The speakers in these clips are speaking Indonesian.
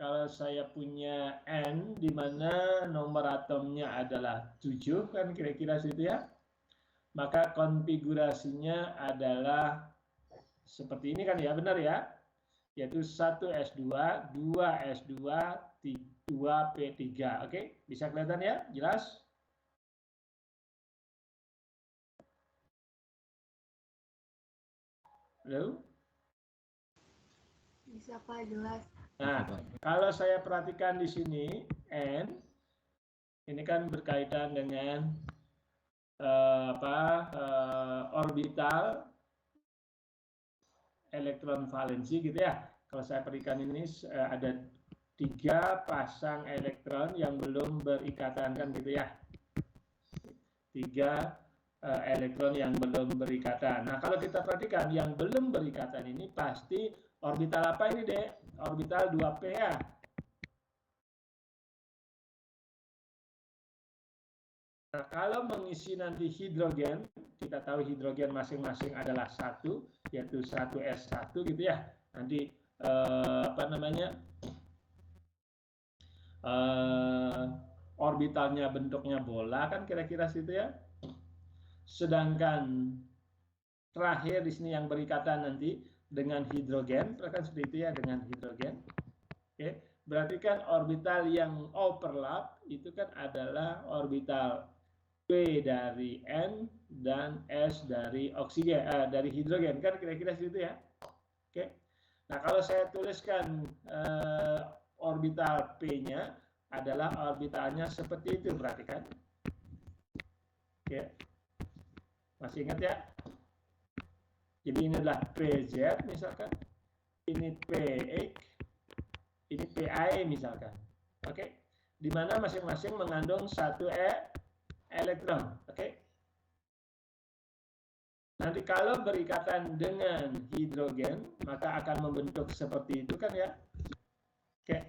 kalau saya punya N di mana nomor atomnya adalah 7 kan kira-kira situ ya. Maka konfigurasinya adalah seperti ini kan ya, benar ya? Yaitu 1s2, 2s2, 2p3. Oke, bisa kelihatan ya? Jelas? Halo? Bisa Pak, jelas. Nah, kalau saya perhatikan di sini, N, ini kan berkaitan dengan orbital elektron valensi gitu ya. Kalau saya perhatikan ini ada 3 pasang elektron yang belum berikatan kan gitu ya. 3 elektron yang belum berikatan. Nah, kalau kita perhatikan yang belum berikatan ini pasti orbital apa ini, Dek? Orbital 2p ya. Nah, kalau mengisi nanti hidrogen, kita tahu hidrogen masing-masing adalah 1, yaitu 1s1 gitu ya. Nanti orbitalnya bentuknya bola kan kira-kira situ ya. Sedangkan terakhir di sini yang berikatan nanti dengan hidrogen, kan seperti itu ya, dengan hidrogen. Oke, berarti kan orbital yang overlap itu kan adalah orbital P dari N dan S dari oksigen, dari hidrogen kan kira-kira situ ya. Oke. Nah, kalau saya tuliskan orbital P-nya adalah orbitalnya seperti itu, perhatikan. Oke. Masih ingat ya? Jadi ini adalah PZ misalkan, ini PX, ini PI misalkan. Oke. Di mana masing-masing mengandung 1 elektron. Oke. Nanti kalau berikatan dengan hidrogen, maka akan membentuk seperti itu kan ya. Oke,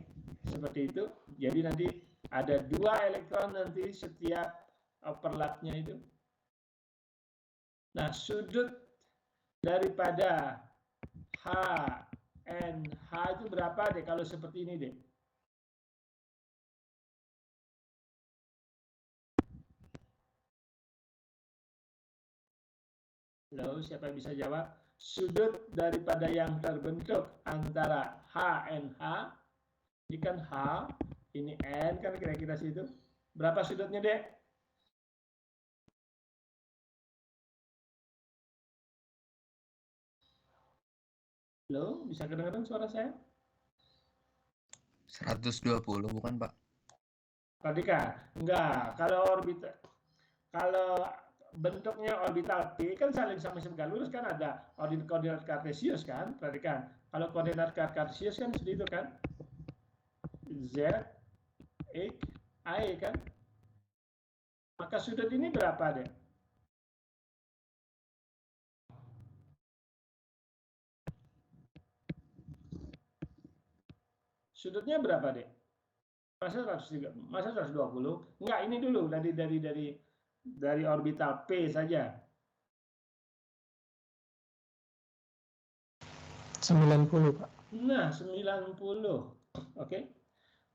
seperti itu. Jadi nanti ada 2 elektron nanti setiap overlapnya itu. Nah, sudut daripada HNH itu berapa deh kalau seperti ini deh? Halo, siapa yang bisa jawab? Sudut daripada yang terbentuk antara HNH, ini kan H, ini N kan kira-kira situ. Berapa sudutnya deh? Halo, bisa kedengaran suara saya? 120 bukan Pak? Radika, enggak. Kalau bentuknya orbital P kan saling sama-sama lurus kan ada koordinat kartesius kan, perhatikan. Kalau koordinat kartesius kan seperti itu kan, Z, X, Y kan. Maka sudut ini berapa deh? Sudutnya berapa deh? Masa 130, masa 120? Enggak, ini dulu dari orbital P saja. 90, Pak. Nah, 90. Oke.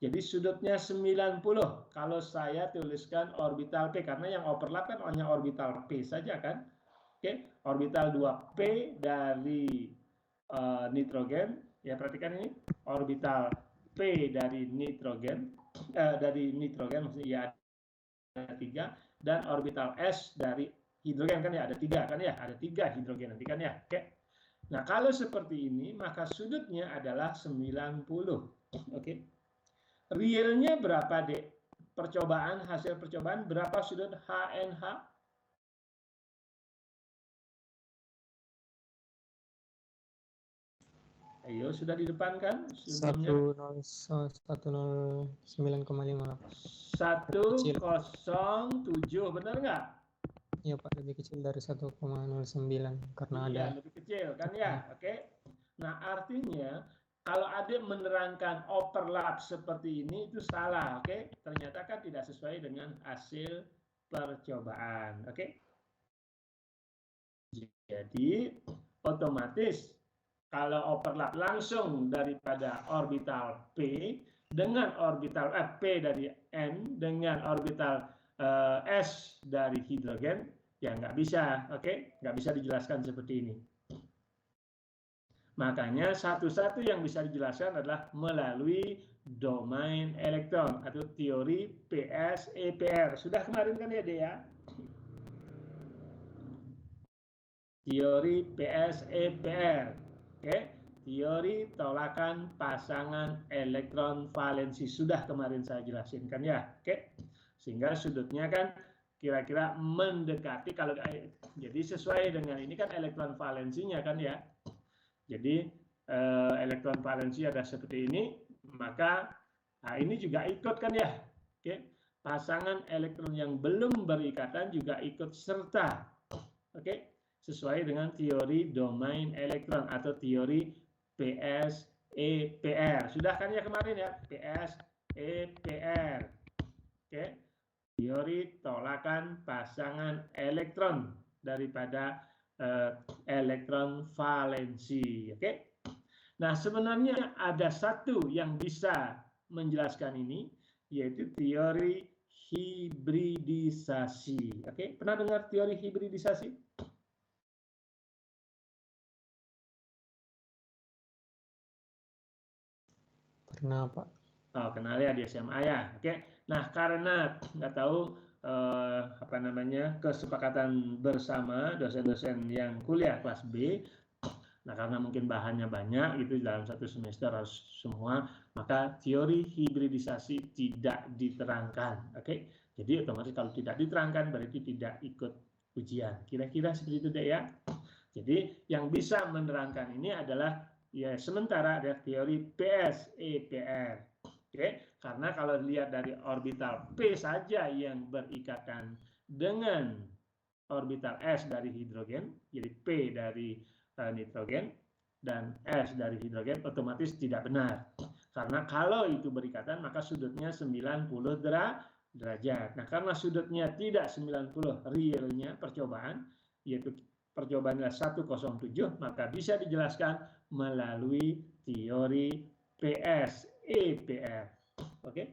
Jadi sudutnya 90. Kalau saya tuliskan orbital P, karena yang overlap kan hanya orbital P saja kan. Oke, orbital 2P dari nitrogen. Ya, perhatikan ini orbital P dari nitrogen, maksudnya ya ada 3, dan orbital S dari hidrogen kan ya ada 3 kan ya, ada 3 hidrogen nanti kan ya. Oke. Nah, kalau seperti ini maka sudutnya adalah 90. Oke. Realnya berapa dek? Hasil percobaan berapa sudut HNH? Ayo, sudah di depan kan? 109,5. 107, benar nggak? Iya Pak, lebih kecil dari 1,09 karena iya, ada lebih kecil kan ya. Oke. Nah, artinya kalau ada menerangkan overlap seperti ini itu salah, oke? Ternyata kan tidak sesuai dengan hasil percobaan, oke? Jadi otomatis kalau overlap langsung daripada orbital P dengan orbital P dari N dengan orbital S dari hidrogen, ya nggak bisa, oke? Nggak bisa dijelaskan seperti ini. Makanya satu-satu yang bisa dijelaskan adalah melalui domain elektron atau teori PS-EPR. Sudah kemarin kan ya, Dea? Teori PS-EPR, oke? Teori tolakan pasangan elektron valensi. Sudah kemarin saya jelasin kan ya, oke? Sehingga sudutnya kan kira-kira mendekati, kalau jadi sesuai dengan ini kan elektron valensinya kan ya. Jadi elektron valensi ada seperti ini, maka ini juga ikut kan ya. Oke? Pasangan elektron yang belum berikatan juga ikut serta. Oke? Sesuai dengan teori domain elektron atau teori PS-EPR. Sudah kan ya kemarin ya, PS-EPR. Oke? Teori tolakan pasangan elektron daripada elektron valensi. Oke? Nah, sebenarnya ada satu yang bisa menjelaskan ini, yaitu teori hibridisasi. Oke? Pernah dengar teori hibridisasi? Pernah, Pak. Oh, kenal ya di SMA ya. Oke. Nah, karena nggak tahu apa namanya, kesepakatan bersama dosen-dosen yang kuliah kelas B, nah karena mungkin bahannya banyak gitu dalam satu semester harus semua, maka teori hibridisasi tidak diterangkan. Oke. Jadi otomatis kalau tidak diterangkan berarti tidak ikut ujian. Kira-kira seperti itu deh ya. Jadi yang bisa menerangkan ini adalah ya sementara ada teori PS-EPR. Oke, karena kalau dilihat dari orbital P saja yang berikatan dengan orbital S dari hidrogen, jadi P dari nitrogen dan S dari hidrogen, otomatis tidak benar. Karena kalau itu berikatan maka sudutnya 90 derajat. Nah, karena sudutnya tidak 90 realnya percobaan, yaitu percobaannya 107, maka bisa dijelaskan melalui teori PS-EPR. Oke?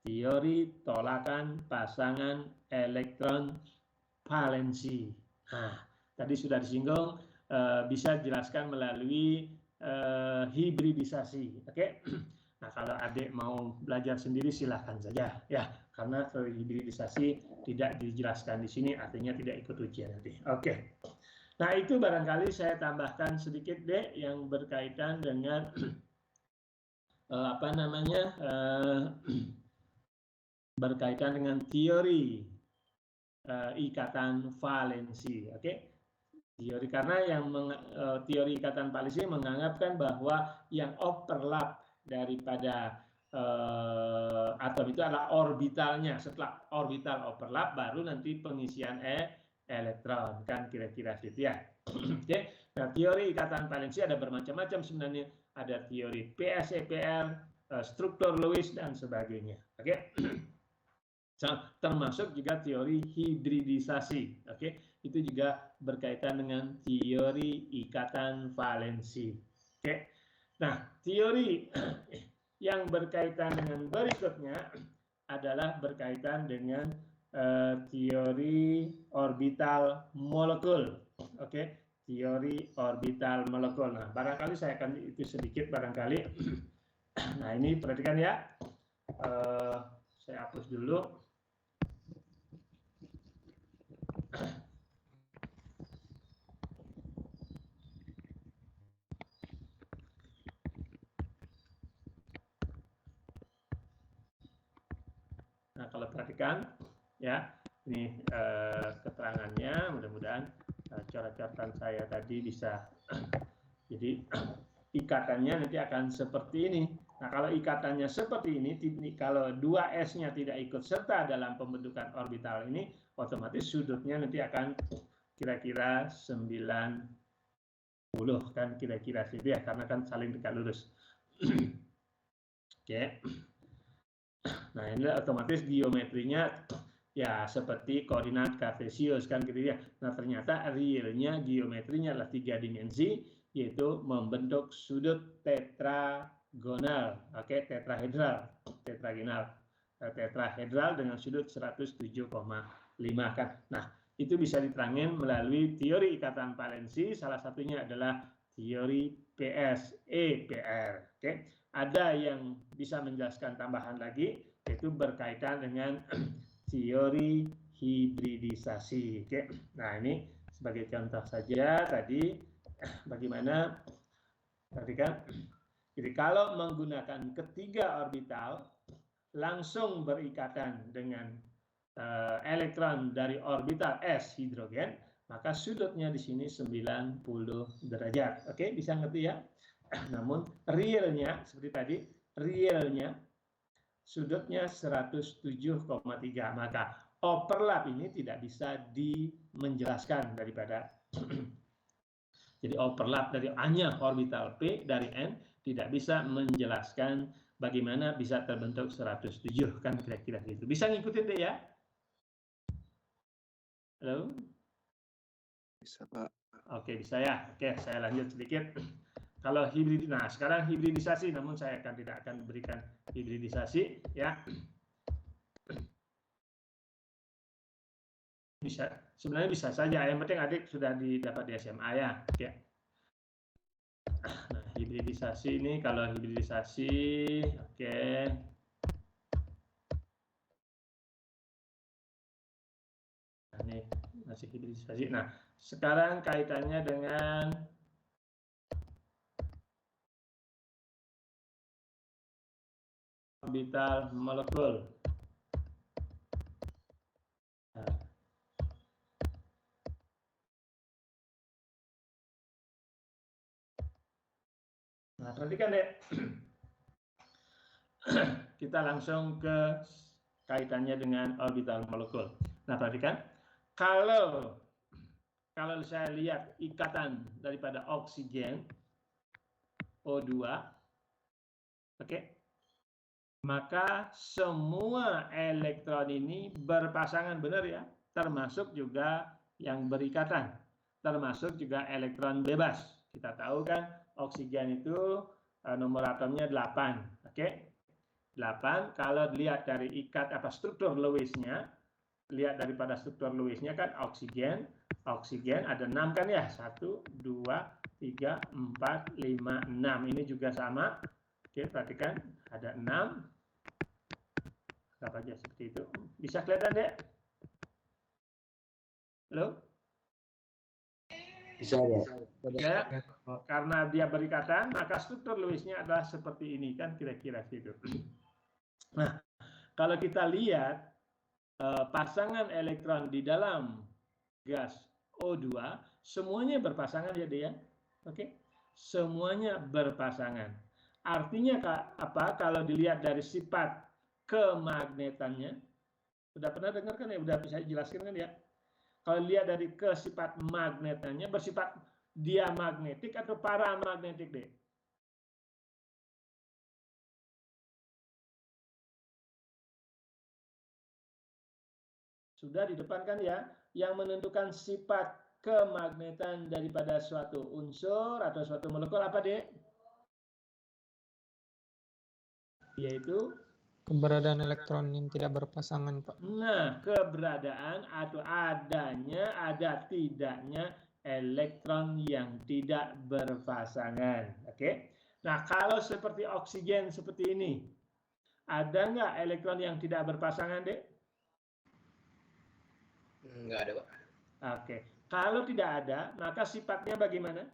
Teori tolakan pasangan elektron valensi. Nah, tadi sudah disinggung, bisa dijelaskan melalui hibridisasi. Oke? Nah, kalau adik mau belajar sendiri silahkan saja ya, karena teori hibridisasi tidak dijelaskan di sini, artinya tidak ikut ujian nanti. Oke. Nah, itu barangkali saya tambahkan sedikit deh yang berkaitan dengan apa namanya, berkaitan dengan teori ikatan valensi. Oke. Teori, karena yang teori ikatan valensi menganggapkan bahwa yang overlap daripada atom itu adalah orbitalnya. Setelah orbital overlap baru nanti pengisian elektron, kan kira-kira gitu ya. Oke. Nah, teori ikatan valensi ada bermacam-macam sebenarnya. Ada teori PS-EPR, struktur Lewis dan sebagainya. Oke. Termasuk juga teori hibridisasi. Oke. Itu juga berkaitan dengan teori ikatan valensi. Oke. Nah, teori yang berkaitan dengan berikutnya adalah berkaitan dengan teori orbital molekul. Oke, teori orbital molekul. Nah, barangkali saya akan itu sedikit barangkali. Nah, ini perhatikan ya. Saya hapus dulu. Nah, kalau perhatikan ya, ini keterangannya, mudah-mudahan coret-coretan saya tadi bisa. Jadi ikatannya nanti akan seperti ini. Nah, kalau ikatannya seperti ini, kalau 2S-nya tidak ikut serta dalam pembentukan orbital ini, otomatis sudutnya nanti akan kira-kira 90 kan, kira-kira situ ya, karena kan saling dekat lurus. Oke. Nah, ini otomatis geometrinya ya seperti koordinat kartesius kan gitu ya. Nah, ternyata realnya geometrinya adalah 3 dimensi, yaitu membentuk sudut tetragonal. tetragonal, oke, tetrahedral dengan sudut 107,5 kan. Nah, itu bisa diterangin melalui teori ikatan valensi, salah satunya adalah teori PSEPR. Oke, ada yang bisa menjelaskan tambahan lagi, yaitu berkaitan dengan teori hibridisasi. Oke, nah ini sebagai contoh saja tadi bagaimana tadi kan. Jadi kalau menggunakan ketiga orbital langsung berikatan dengan elektron dari orbital S hidrogen, maka sudutnya di sini 90 derajat. Oke, bisa ngerti ya? Namun realnya seperti tadi, realnya sudutnya 107,3, maka overlap ini tidak bisa dimenjelaskan daripada jadi overlap dari A-nya orbital P dari N tidak bisa menjelaskan bagaimana bisa terbentuk 107, kan kira-kira gitu. Bisa ngikutin deh ya? Halo? Bisa, Pak. Oke, bisa ya. Oke, saya lanjut sedikit. Kalau nah sekarang hibridisasi, namun saya tidak akan berikan hibridisasi ya. Bisa, sebenarnya bisa saja. Yang penting adik sudah didapat di SMA ya. Oke. Nah, hibridisasi ini kalau hibridisasi, oke. Nah, ini masih hibridisasi. Nah, sekarang kaitannya dengan orbital molekul. Nah, perhatikan deh. Kita langsung ke kaitannya dengan orbital molekul. Nah, perhatikan. Kalau saya lihat ikatan daripada oksigen O2, oke, maka semua elektron ini berpasangan, benar ya, termasuk juga yang berikatan, termasuk juga elektron bebas. Kita tahu kan oksigen itu nomor atomnya 8, oke, 8. Kalau dilihat dari struktur Lewisnya, lihat daripada struktur Lewisnya kan oksigen ada 6 kan ya, 1, 2, 3, 4, 5, 6. Ini juga sama. Oke, perhatikan ada 6. Apa aja seperti itu. Bisa kelihatan deh? Halo? Bisa ya. Ya, karena dia berikatan, maka struktur Lewisnya adalah seperti ini kan, kira-kira gitu. Nah, kalau kita lihat pasangan elektron di dalam gas O2, semuanya berpasangan ya dia. Oke, semuanya berpasangan. Artinya apa? Kalau dilihat dari sifat kemagnetannya, sudah pernah dengar kan ya? Udah bisa jelaskan kan ya? Kalau lihat dari sifat magnetannya, bersifat diamagnetik atau paramagnetik deh? Sudah di depan kan ya, yang menentukan sifat kemagnetan daripada suatu unsur atau suatu molekul apa, Dek? Yaitu keberadaan elektron yang tidak berpasangan, Pak. Nah, keberadaan atau ada tidaknya elektron yang tidak berpasangan. Oke. Nah, kalau seperti oksigen seperti ini, ada nggak elektron yang tidak berpasangan, Dek? Nggak ada, Pak. Oke. Kalau tidak ada, maka sifatnya bagaimana?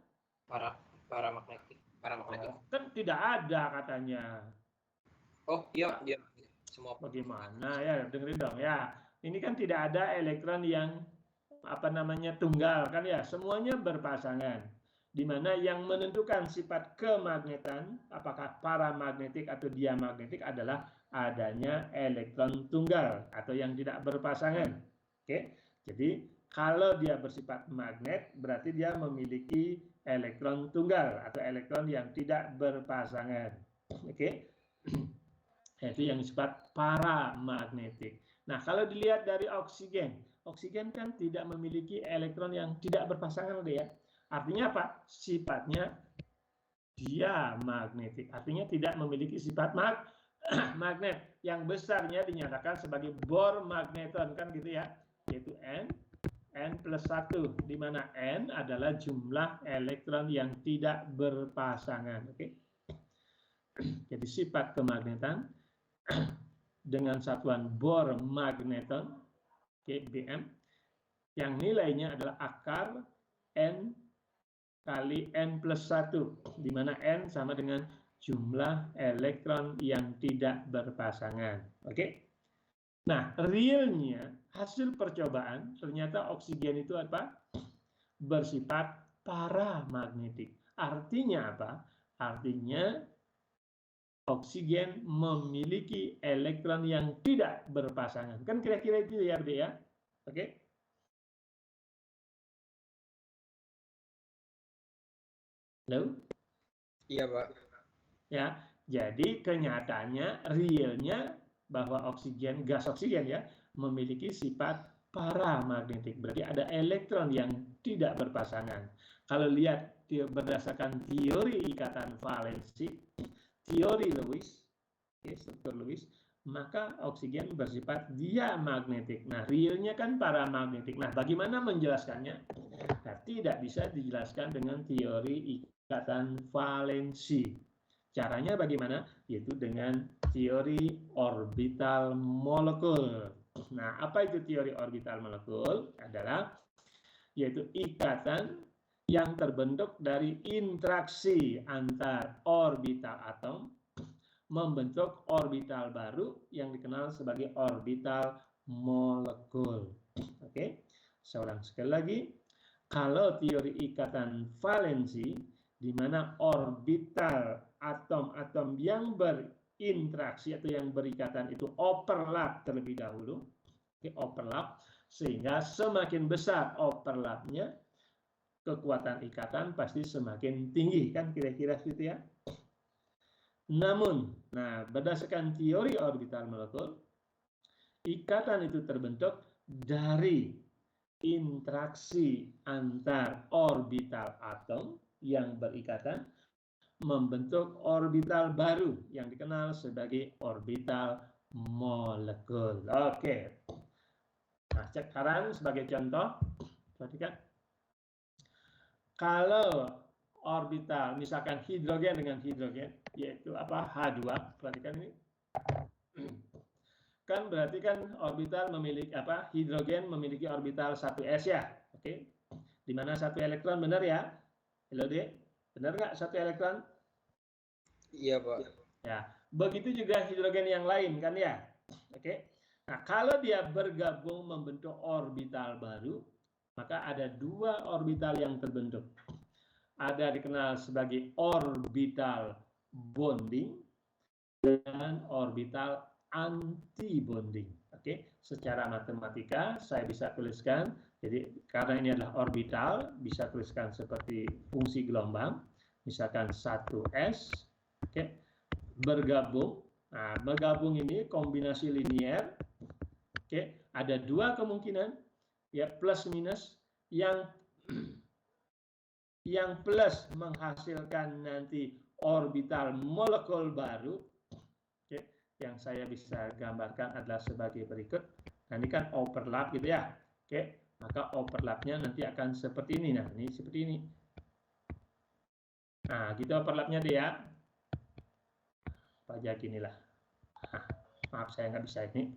Paramagnetik. Kan tidak ada katanya. Oh iya, dia semua. Bagaimana ya? Dengerin dong ya. Ini kan tidak ada elektron yang tunggal kan ya. Semuanya berpasangan. Di mana yang menentukan sifat kemagnetan, apakah paramagnetik atau diamagnetik, adalah adanya elektron tunggal atau yang tidak berpasangan. Oke. Jadi kalau dia bersifat magnet, berarti dia memiliki elektron tunggal atau elektron yang tidak berpasangan. Oke. Yaitu yang disebut paramagnetik. Nah, kalau dilihat dari oksigen, oksigen kan tidak memiliki elektron yang tidak berpasangan, ya. Artinya apa? Sifatnya diamagnetik. Artinya tidak memiliki sifat magnet. Yang besarnya dinyatakan sebagai Bohr magneton, kan gitu ya, yaitu N+1, di mana N adalah jumlah elektron yang tidak berpasangan. Oke. Jadi sifat kemagnetan dengan satuan Bohr magneton, Bm, yang nilainya adalah akar N kali N+1, di mana N sama dengan jumlah elektron yang tidak berpasangan. Oke. Nah, realnya hasil percobaan ternyata oksigen itu apa? Bersifat paramagnetik. Artinya apa? Artinya oksigen memiliki elektron yang tidak berpasangan. Kan kira-kira itu ya, Bde ya? Oke. Halo? Iya, Pak. Ya, jadi kenyataannya, realnya bahwa oksigen, gas oksigen ya, memiliki sifat paramagnetik. Berarti ada elektron yang tidak berpasangan. Kalau lihat berdasarkan teori ikatan valensi, teori Lewis, struktur Lewis, maka oksigen bersifat diamagnetik. Nah, realnya kan paramagnetik. Nah, bagaimana menjelaskannya? Nah, tidak bisa dijelaskan dengan teori ikatan valensi. Caranya bagaimana? Yaitu dengan teori orbital molekul. Nah, apa itu teori orbital molekul? Adalah yaitu ikatan yang terbentuk dari interaksi antar orbital atom membentuk orbital baru yang dikenal sebagai orbital molekul. Oke, saya ulang sekali lagi. Kalau teori ikatan valensi, di mana orbital atom-atom yang berinteraksi atau yang berikatan itu overlap terlebih dahulu, overlap, sehingga semakin besar overlapnya, kekuatan ikatan pasti semakin tinggi, kan kira-kira gitu ya. Namun, nah berdasarkan teori orbital molekul, ikatan itu terbentuk dari interaksi antar orbital atom yang berikatan membentuk orbital baru yang dikenal sebagai orbital molekul. Oke. Nah, sekarang sebagai contoh, perhatikan. Kalau orbital, misalkan hidrogen dengan hidrogen, yaitu apa? H2, perhatikan ini. Kan berarti kan orbital memiliki apa? Hidrogen memiliki orbital 1s ya. Oke. Di mana satu elektron, benar ya? Halo, Dek. Benar nggak satu elektron? Iya, Pak. Ya, begitu juga hidrogen yang lain kan ya. Oke. Nah, kalau dia bergabung membentuk orbital baru, maka ada dua orbital yang terbentuk. Ada dikenal sebagai orbital bonding dan orbital anti-bonding. Oke, secara matematika saya bisa tuliskan, jadi karena ini adalah orbital, bisa tuliskan seperti fungsi gelombang, misalkan 1s, oke, bergabung. Nah, bergabung ini kombinasi linier, oke, ada dua kemungkinan, ya plus minus, yang plus menghasilkan nanti orbital molekul baru. Yang saya bisa gambarkan adalah sebagai berikut. Nah, ini kan overlap gitu ya. Oke, maka overlapnya nanti akan seperti ini. Nah, ini seperti ini. Nah, gitu overlapnya deh ya. Pajak inilah. Nah, maaf saya nggak bisa ini.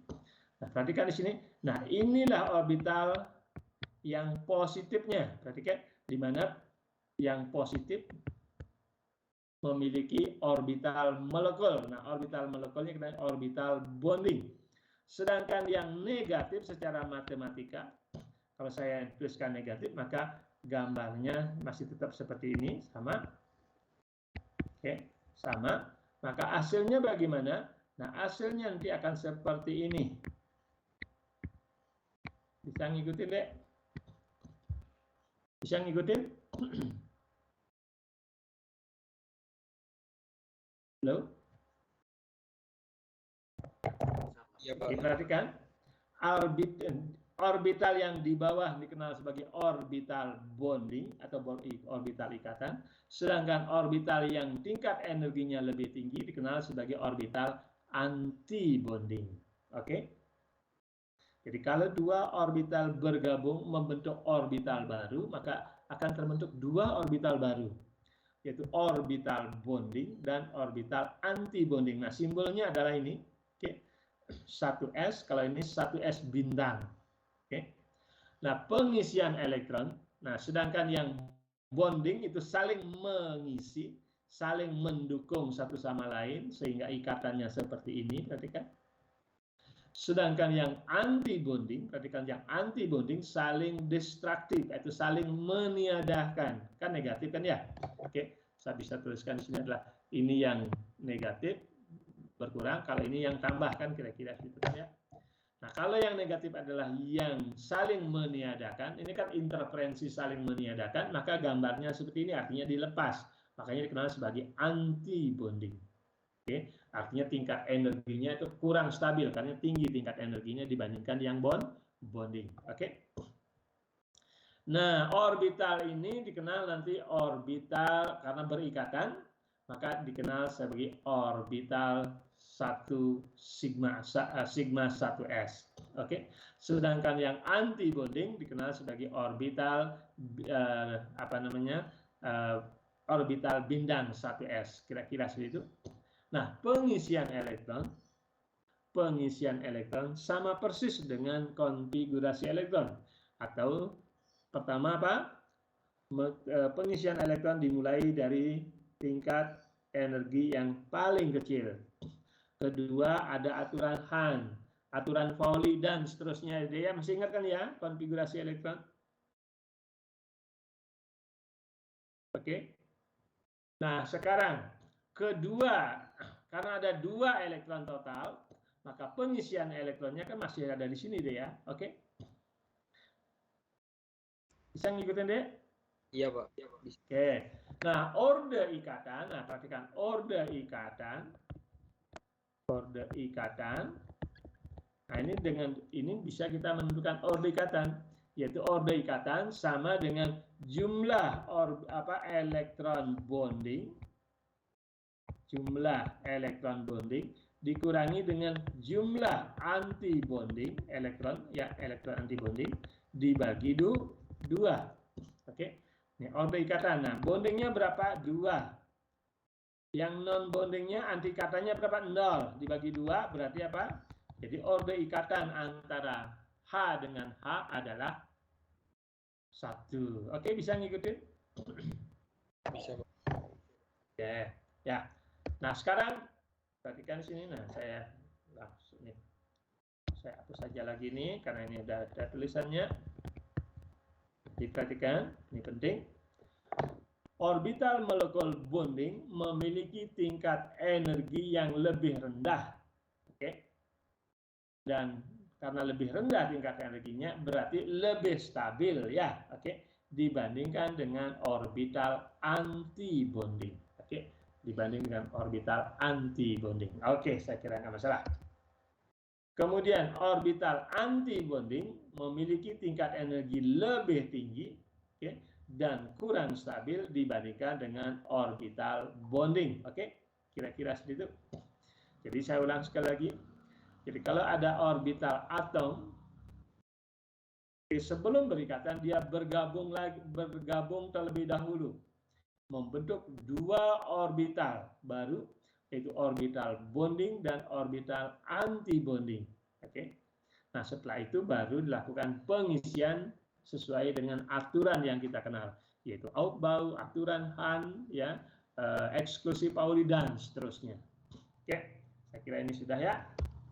Nah, perhatikan di sini. Nah, inilah orbital yang positifnya. Perhatikan di mana yang positif memiliki orbital molekul. Nah, orbital molekulnya kita orbital bonding. Sedangkan yang negatif secara matematika, kalau saya tuliskan negatif, maka gambarnya masih tetap seperti ini, sama. Oke, sama. Maka hasilnya bagaimana? Nah, hasilnya nanti akan seperti ini. Bisa ngikutin, Dek? Bisa ngikutin? Halo? Iya, Pak. Diperhatikan, orbital yang di bawah dikenal sebagai orbital bonding atau orbital ikatan, sedangkan orbital yang tingkat energinya lebih tinggi dikenal sebagai orbital anti bonding. Oke. Jadi kalau dua orbital bergabung membentuk orbital baru, maka akan terbentuk dua orbital baru, yaitu orbital bonding dan orbital anti bonding. Nah, simbolnya adalah ini, oke. 1s, kalau ini 1s bintang. Oke. Nah, pengisian elektron, nah sedangkan yang bonding itu saling mengisi, saling mendukung satu sama lain sehingga ikatannya seperti ini, perhatikan. Sedangkan yang anti bonding, perhatikan, yang anti bonding saling destruktif, itu saling meniadakan. Kan negatif kan ya? Oke, saya bisa tuliskan di sini adalah ini yang negatif berkurang, kalau ini yang tambah, kan kira-kira gitu kan ya. Nah, kalau yang negatif adalah yang saling meniadakan, ini kan interferensi saling meniadakan, maka gambarnya seperti ini, artinya dilepas. Makanya dikenal sebagai anti bonding. Oke, artinya tingkat energinya itu kurang stabil karena tinggi tingkat energinya dibandingkan yang bonding. Oke. Nah, orbital ini dikenal nanti orbital karena berikatan, maka dikenal sebagai orbital 1 sigma 1s. Oke. Sedangkan yang anti bonding dikenal sebagai orbital orbital bintang 1s. Kira-kira seperti itu. Nah, pengisian elektron sama persis dengan konfigurasi elektron. Atau pertama apa? Pengisian elektron dimulai dari tingkat energi yang paling kecil. Kedua, ada aturan Hahn, aturan Pauli, dan seterusnya. Dia masih ingat kan ya konfigurasi elektron? Oke. Nah, sekarang kedua, karena ada 2 elektron total, maka pengisian elektronnya kan masih ada di sini deh ya. Oke. Bisa ngikutin deh? Iya, Pak. Bisa. Oke. Nah, orde ikatan, nah perhatikan orde ikatan. Nah, ini dengan ini bisa kita menentukan orde ikatan, yaitu orde ikatan sama dengan jumlah elektron bonding. Jumlah elektron bonding dikurangi dengan jumlah anti bonding elektron anti bonding dibagi 2. Oke. Ini orde ikatan. Nah, bondingnya berapa? 2. Yang non bondingnya anti ikatannya berapa? 0 dibagi 2 berarti apa? Jadi orde ikatan antara H dengan H adalah 1. Oke, bisa ngikutin? Bisa, Pak. Oke, ya. Nah, sekarang perhatikan sini. Nah, saya langsung nih. Saya hapus saja lagi nih karena ini udah ada tulisannya. Diperhatikan, ini penting. Orbital molekul bonding memiliki tingkat energi yang lebih rendah. Oke. Dan karena lebih rendah tingkat energinya berarti lebih stabil ya, oke, dibandingkan dengan orbital anti bonding. Oke. Dibanding dengan orbital anti bonding. Oke, saya kira nggak masalah. Kemudian orbital anti bonding memiliki tingkat energi lebih tinggi, oke, dan kurang stabil dibandingkan dengan orbital bonding. Oke, kira-kira seperti itu. Jadi saya ulang sekali lagi. Jadi kalau ada orbital atom, sebelum berikatan dia bergabung terlebih dahulu, membentuk 2 orbital baru, yaitu orbital bonding dan orbital anti bonding. Oke. Nah, setelah itu baru dilakukan pengisian sesuai dengan aturan yang kita kenal, yaitu Aufbau, aturan Hahn, ya, eksklusi Pauli dan seterusnya. Oke, saya kira ini sudah ya.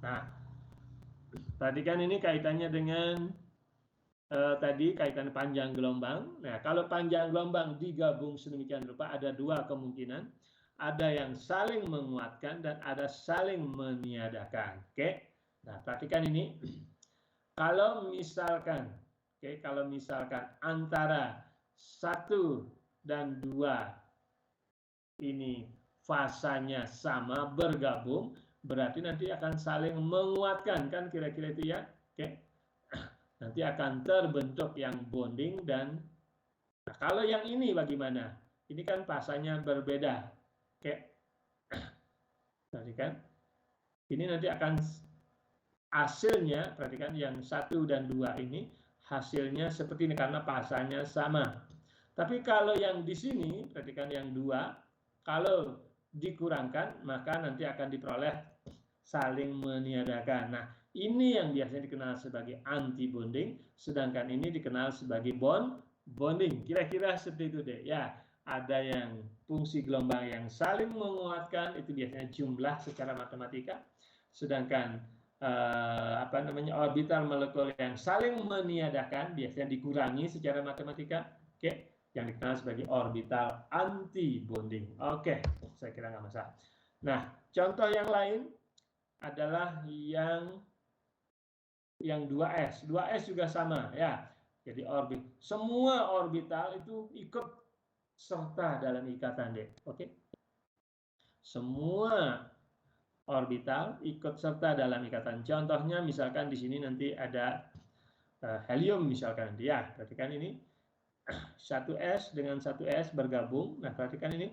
Nah, perhatikan ini kaitannya dengan tadi kaitan panjang gelombang. Nah, kalau panjang gelombang digabung sedemikian rupa ada 2 kemungkinan. Ada yang saling menguatkan dan ada saling meniadakan. Oke. Nah, perhatikan ini. Kalau misalkan antara 1 dan 2 ini fasanya sama bergabung, berarti nanti akan saling menguatkan kan kira-kira itu ya. Oke. nanti akan terbentuk yang bonding dan nah, kalau yang ini bagaimana? Ini kan pasanya berbeda. Oke. Perhatikan. Ini nanti akan hasilnya, perhatikan yang 1 dan 2 ini hasilnya seperti ini karena pasanya sama. Tapi kalau yang di sini, perhatikan yang 2, kalau dikurangkan maka nanti akan diperoleh saling meniadakan. Nah, ini yang biasanya dikenal sebagai anti bonding, sedangkan ini dikenal sebagai bonding. Kira-kira seperti itu deh. Ya, ada yang fungsi gelombang yang saling menguatkan, itu biasanya jumlah secara matematika. Sedangkan orbital molekul yang saling meniadakan biasanya dikurangi secara matematika. Oke, yang dikenal sebagai orbital anti bonding. Oke, saya kira nggak masalah. Nah, contoh yang lain adalah yang 2s. 2s juga sama ya. Jadi semua orbital itu ikut serta dalam ikatan D. Oke. Semua orbital ikut serta dalam ikatan. Contohnya misalkan di sini nanti ada helium misalkan ya. Perhatikan ini 1s dengan 1s bergabung. Nah, perhatikan ini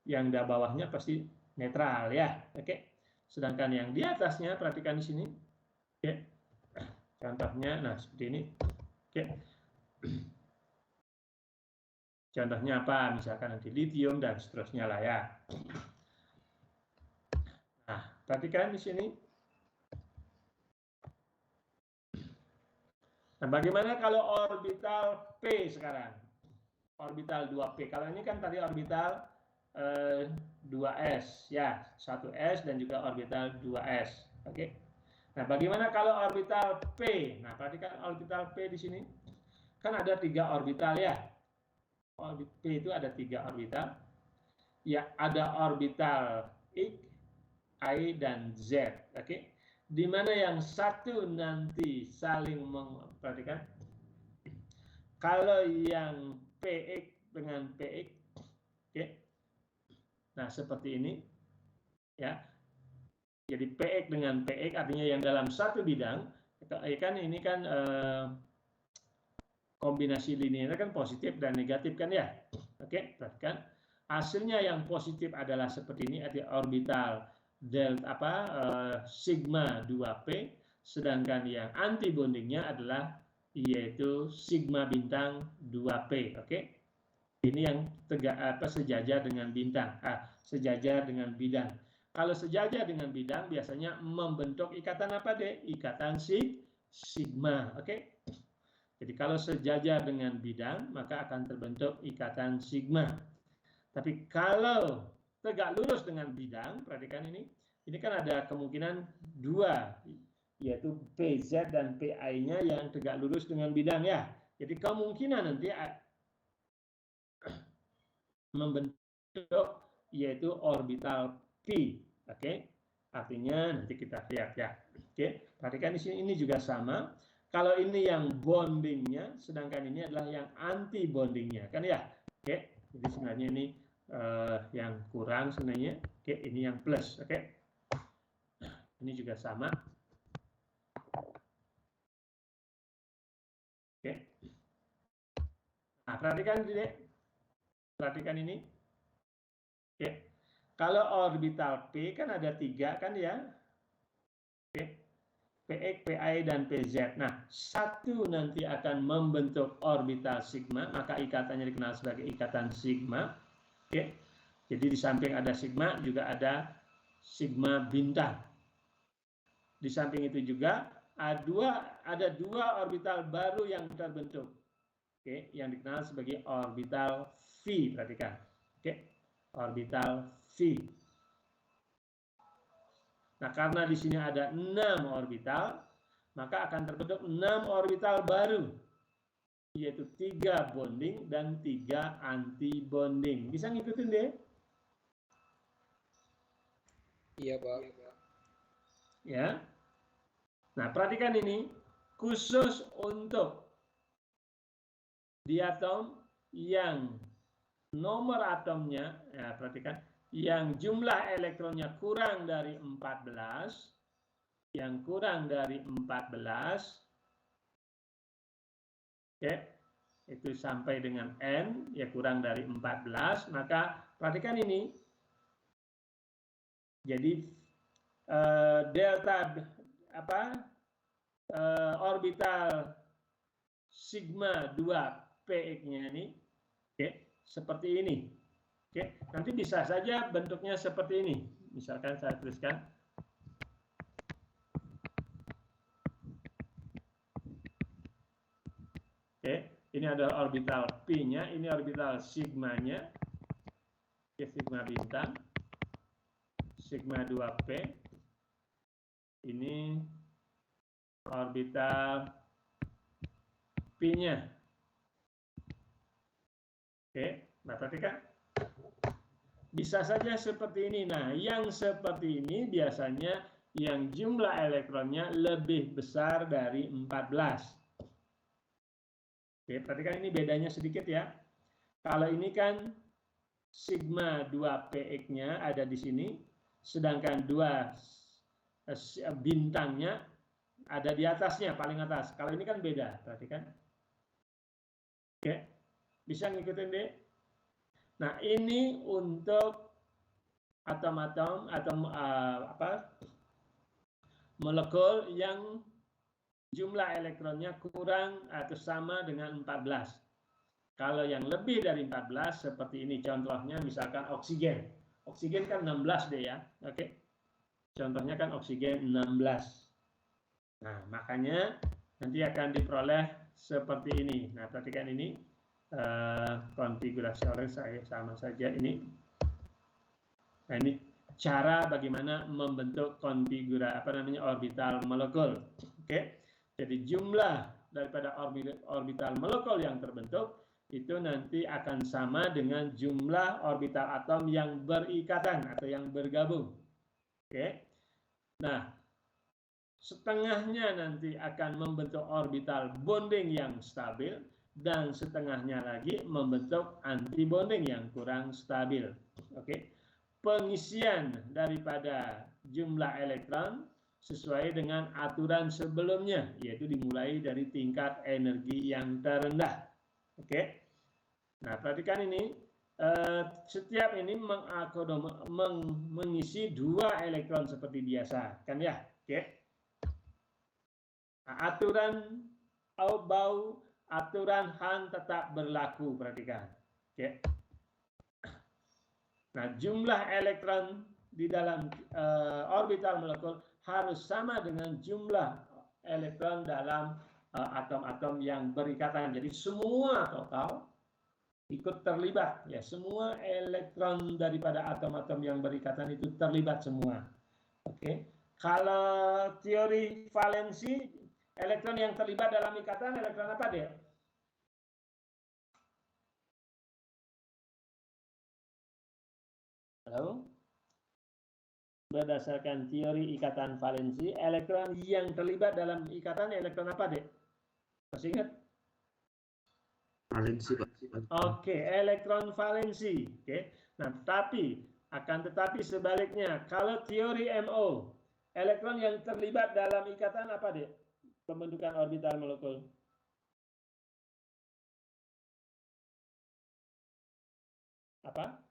yang di bawahnya pasti netral ya. Oke. Sedangkan yang di atasnya perhatikan di sini. Oke. Contohnya nah seperti ini. Oke. Contohnya apa? Misalkan nanti litium dan seterusnya lah ya. Nah, perhatikan di sini. Nah, bagaimana kalau orbital P sekarang? Orbital 2P. Kalau ini kan tadi orbital 2s ya, 1s dan juga orbital 2s. Oke. Nah, bagaimana kalau orbital P? Nah, perhatikan orbital P di sini. Kan ada 3 orbital ya. Orbit P itu ada 3 orbital. Ya, ada orbital X, Y, dan Z. Oke. Di mana yang satu nanti saling memperhatikan. Kalau yang PX dengan PX, oke. Nah, seperti ini. Ya. Jadi PX dengan PX artinya yang dalam satu bidang, kan ini kan kombinasi linear kan positif dan negatif kan ya. Oke, perhatikan. Hasilnya yang positif adalah seperti ini, ada orbital sigma 2p, sedangkan yang anti bondingnya adalah yaitu sigma bintang 2p. Oke. Ini yang sejajar dengan bintang, sejajar dengan bidang. Kalau sejajar dengan bidang biasanya membentuk ikatan apa deh? Ikatan sigma. Oke. Jadi kalau sejajar dengan bidang maka akan terbentuk ikatan sigma. Tapi kalau tegak lurus dengan bidang, perhatikan ini kan ada kemungkinan 2, yaitu PZ dan PI-nya yang tegak lurus dengan bidang ya. Jadi kemungkinan nanti membentuk yaitu orbital P. Oke. Artinya nanti kita lihat ya. Oke. Perhatikan di sini ini juga sama. Kalau ini yang bondingnya, sedangkan ini adalah yang anti bondingnya, kan ya? Oke, jadi sebenarnya ini yang kurang sebenarnya. Oke, ini yang plus. Oke, ini juga sama. Oke, nah perhatikan ini. Oke, kalau orbital P kan ada 3 kan ya? Oke. PX, PI, dan PZ. Nah, satu nanti akan membentuk orbital sigma, maka ikatannya dikenal sebagai ikatan sigma. Oke. Jadi di samping ada sigma, juga ada sigma bintang. Di samping itu juga ada dua orbital baru yang terbentuk. Oke, yang dikenal sebagai orbital V. Perhatikan. Oke, orbital V. Nah, karena di sini ada 6 orbital, maka akan terbentuk 6 orbital baru, yaitu 3 bonding dan 3 anti bonding. Bisa ngikutin deh? Iya, Pak. Ya. Nah, perhatikan ini khusus untuk diatom yang nomor atomnya, ya perhatikan, yang jumlah elektronnya kurang dari 14, yang kurang dari 14, Oke, itu sampai dengan N, ya kurang dari 14, maka perhatikan ini. Jadi delta orbital sigma 2 px-nya ini, oke, seperti ini. Oke, nanti bisa saja bentuknya seperti ini. Misalkan saya tuliskan. Oke, ini adalah orbital P-nya, ini orbital sigma-nya. Oke, sigma bintang. Sigma 2P. Ini orbital P-nya. Oke, nah perhatikan. Bisa saja seperti ini. Nah, yang seperti ini biasanya yang jumlah elektronnya lebih besar dari 14. Oke, perhatikan ini bedanya sedikit ya. Kalau ini kan sigma 2px-nya ada di sini, sedangkan 2 bintangnya ada di atasnya, paling atas. Kalau ini kan beda, perhatikan. Oke, bisa ngikutin deh. Nah, ini untuk atom-atom atau molekul yang jumlah elektronnya kurang atau sama dengan 14. Kalau yang lebih dari 14 seperti ini, contohnya misalkan oksigen. Oksigen kan 16 deh ya, oke. Contohnya kan oksigen 16. Nah, makanya nanti akan diperoleh seperti ini. Nah, perhatikan ini. Konfigurasi oleh saya sama saja ini. Nah, ini cara bagaimana membentuk orbital molekul. Oke. Jadi jumlah daripada orbital molekul yang terbentuk itu nanti akan sama dengan jumlah orbital atom yang berikatan atau yang bergabung. Oke. Nah, setengahnya nanti akan membentuk orbital bonding yang stabil, dan setengahnya lagi membentuk antibonding yang kurang stabil. Oke. Pengisian daripada jumlah elektron sesuai dengan aturan sebelumnya, yaitu dimulai dari tingkat energi yang terendah. Oke. Nah, perhatikan ini. Setiap ini mengisi 2 elektron seperti biasa, kan ya? Oke. Nah, aturan Hahn tetap berlaku, perhatikan. Oke. Nah, jumlah elektron di dalam orbital molekul harus sama dengan jumlah elektron dalam atom-atom yang berikatan. Jadi semua total ikut terlibat, ya. Semua elektron daripada atom-atom yang berikatan itu terlibat semua. Oke. Kalau teori valensi, elektron yang terlibat dalam ikatan elektron apa deh? Halo? Berdasarkan teori ikatan valensi, elektron yang terlibat dalam ikatan elektron apa deh? Masih ingat? Valensi, Pak. Oke, elektron valensi. Oke. Nah, tetapi sebaliknya, kalau teori MO, elektron yang terlibat dalam ikatan apa deh? Pembentukan orbital molekul. Apa?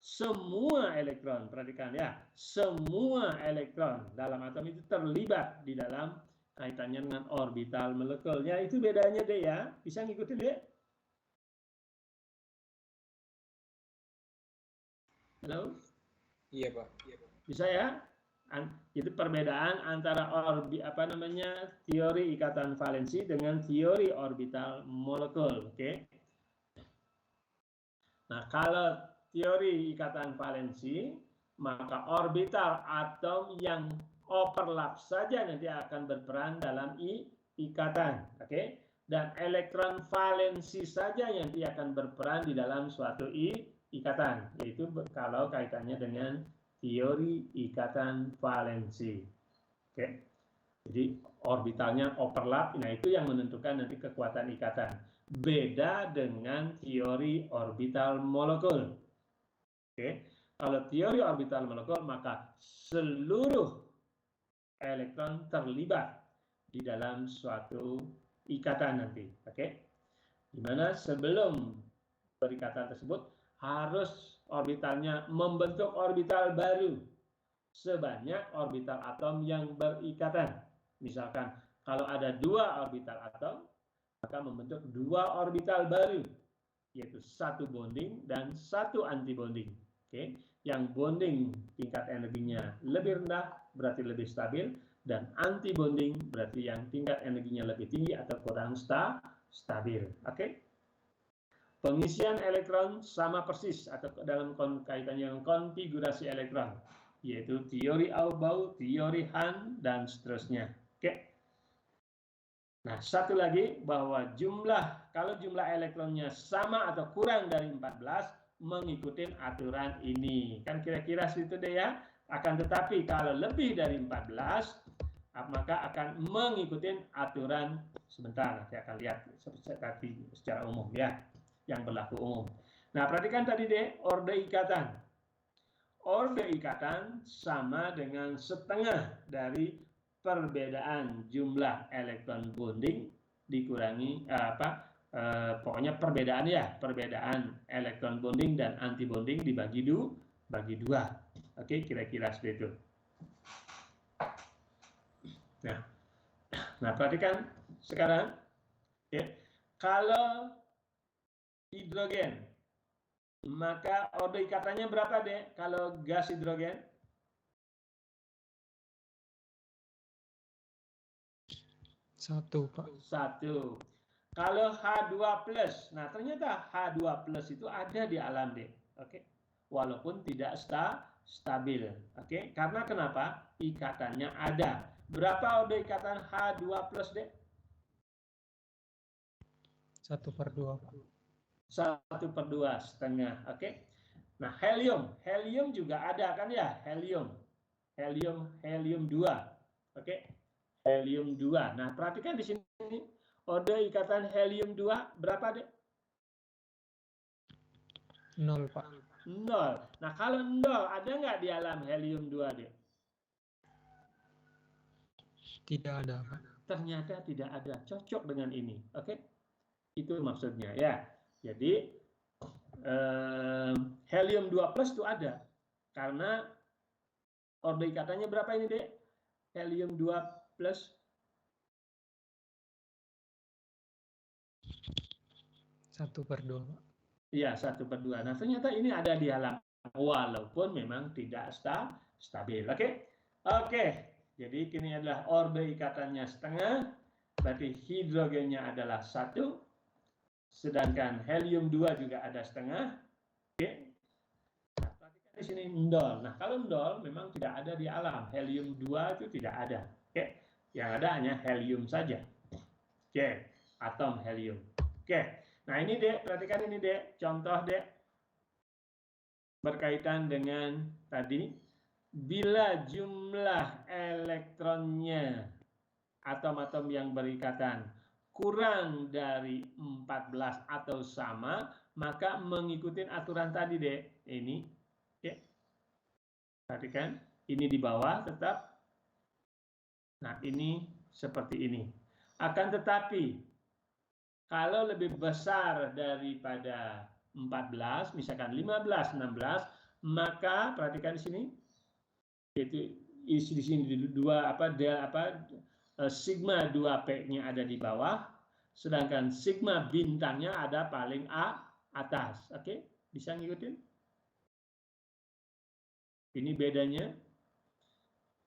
Semua elektron, perhatikan ya, semua elektron dalam atom itu terlibat di dalam kaitannya dengan orbital molekulnya. Itu bedanya deh ya, bisa ngikutin deh. Halo? Iya, Pak. Bisa ya? Itu perbedaan antara teori ikatan valensi dengan teori orbital molekul, oke? Nah, kalau teori ikatan valensi, maka orbital atom yang overlap saja nanti akan berperan dalam ikatan, oke? Dan elektron valensi saja yang nanti akan berperan di dalam suatu ikatan, yaitu kalau kaitannya dengan teori ikatan valensi. Oke. Jadi orbitalnya overlap, nah itu yang menentukan nanti kekuatan ikatan. Beda dengan teori orbital molekul. Oke. Kalau teori orbital molekul, maka seluruh elektron terlibat di dalam suatu ikatan nanti, oke? Dimana sebelum berikatan tersebut harus orbitalnya membentuk orbital baru sebanyak orbital atom yang berikatan. Misalkan kalau ada 2 orbital atom, maka membentuk 2 orbital baru, yaitu 1 bonding dan 1 antibonding. Oke, yang bonding tingkat energinya lebih rendah berarti lebih stabil, dan antibonding berarti yang tingkat energinya lebih tinggi atau kurang stabil. Oke. Pengisian elektron sama persis atau dalam kaitan yang konfigurasi elektron, yaitu teori Aufbau, teori Hahn, dan seterusnya. Oke. Nah, satu lagi bahwa kalau jumlah elektronnya sama atau kurang dari 14, mengikuti aturan ini. Kan kira-kira situ deh ya. Akan tetapi kalau lebih dari 14, maka akan mengikuti aturan, sebentar nanti akan lihat secara umum ya, yang berlaku umum. Nah, perhatikan tadi deh, orde ikatan. Orde ikatan sama dengan setengah dari perbedaan jumlah elektron bonding dikurangi pokoknya perbedaan elektron bonding dan anti bonding dibagi 2. Oke, kira-kira seperti itu. Nah, perhatikan sekarang ya, kalau hidrogen, maka orde ikatannya berapa deh kalau gas hidrogen? 1, Pak. 1. Kalau H2+, nah ternyata H2+ itu ada di alam deh, oke? Walaupun tidak stabil, oke? Karena kenapa? Ikatannya ada. Berapa orde ikatan H2+ deh? 1/2, Pak. 1/2 setengah, oke? Nah, helium juga ada kan ya, helium 2, oke? Helium 2. Nah, perhatikan di sini orde ikatan helium 2 berapa deh? 0, Pak. 0. Nah, kalau 0 ada nggak di alam helium 2 deh? Tidak ada, Pak. Ternyata tidak ada, cocok dengan ini, oke? Itu maksudnya ya. Jadi helium 2+ itu ada karena orde ikatannya berapa ini deh? Helium 2+. 1/2, Pak. Iya, 1/2. Nah, ternyata ini ada di alam walaupun memang tidak stabil. Oke. Jadi ini adalah orde ikatannya setengah, berarti hidrogennya adalah 1, sedangkan helium 2 juga ada setengah. Oke. Nah, perhatikan di sini 0. Nah, kalau 0 memang tidak ada di alam. Helium 2 itu tidak ada. Oke. Yang ada hanya helium saja. Oke, atom helium. Oke. Nah, ini Dek, perhatikan ini Dek, contoh Dek. Berkaitan dengan tadi, bila jumlah elektronnya atom-atom yang berikatan kurang dari 14 atau sama, maka mengikuti aturan tadi Dek. Ini, oke. Perhatikan, ini di bawah tetap. Nah, ini seperti ini. Akan tetapi kalau lebih besar daripada 14, misalkan 15, 16, maka perhatikan di sini, yaitu isi di sini sigma 2P-nya ada di bawah, sedangkan sigma bintangnya ada paling atas. Oke, bisa ngikutin? Ini bedanya.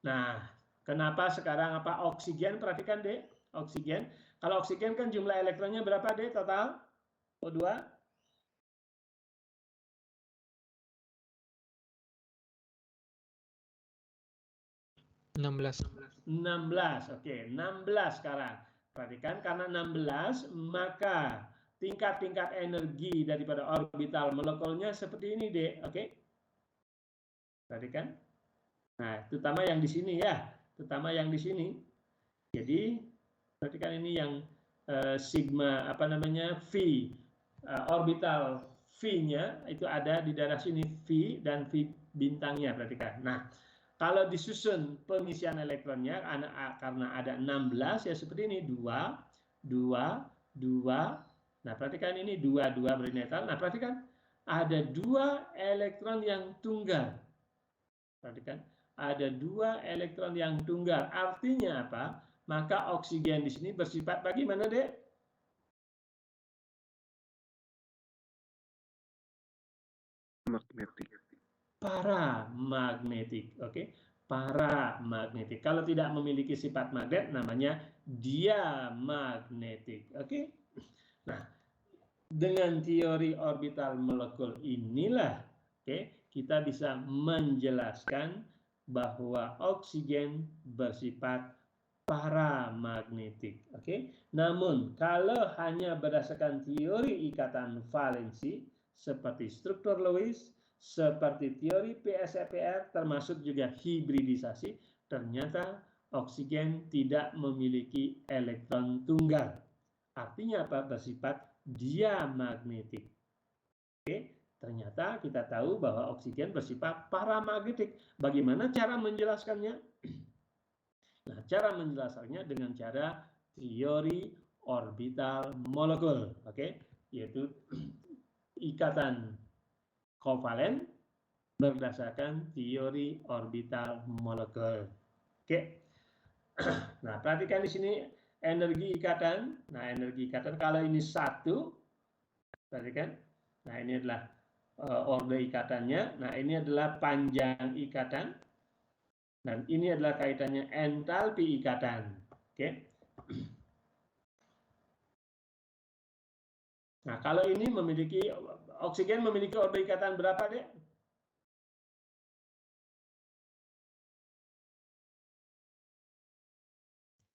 Nah, kenapa sekarang oksigen? Perhatikan deh, oksigen. Kalau oksigen kan jumlah elektronnya berapa deh total? O2? 16. 16, oke, 16 sekarang. Perhatikan, karena 16, maka tingkat-tingkat energi daripada orbital molekulnya seperti ini deh, oke? Perhatikan. Nah, terutama yang di sini ya, terutama yang di sini. Jadi, perhatikan ini yang sigma V, orbital V-nya itu ada di daerah sini, V dan V bintangnya, perhatikan. Nah, kalau disusun pengisian elektronnya karena ada 16 ya seperti ini, 2, 2, 2. Nah, perhatikan ini 2, 2 berarti netral. Nah, perhatikan ada 2 elektron yang tunggal. Perhatikan, ada 2 elektron yang tunggal. Artinya apa? Maka oksigen di sini bersifat bagaimana, Dek? Magnetik. Paramagnetik, oke? Paramagnetik. Kalau tidak memiliki sifat magnet, namanya diamagnetik, oke? Nah, dengan teori orbital molekul inilah, oke, kita bisa menjelaskan bahwa oksigen bersifat paramagnetik, oke? Namun kalau hanya berdasarkan teori ikatan valensi seperti struktur Lewis, seperti teori PSEPR, termasuk juga hibridisasi, ternyata oksigen tidak memiliki elektron tunggal. Artinya apa? Bersifat diamagnetik. Oke, ternyata kita tahu bahwa oksigen bersifat paramagnetik. Bagaimana cara menjelaskannya? Nah, cara menjelaskannya dengan cara teori orbital molekul, oke, yaitu ikatan kovalen berdasarkan teori orbital molekul. Oke. Nah, perhatikan di sini energi ikatan. Nah, energi ikatan kalau ini 1, perhatikan. Nah, ini adalah orde ikatannya. Nah, ini adalah panjang ikatan. Dan ini adalah kaitannya entalpi ikatan. Oke. Nah, kalau ini memiliki oksigen memiliki orde ikatan berapa, Dek?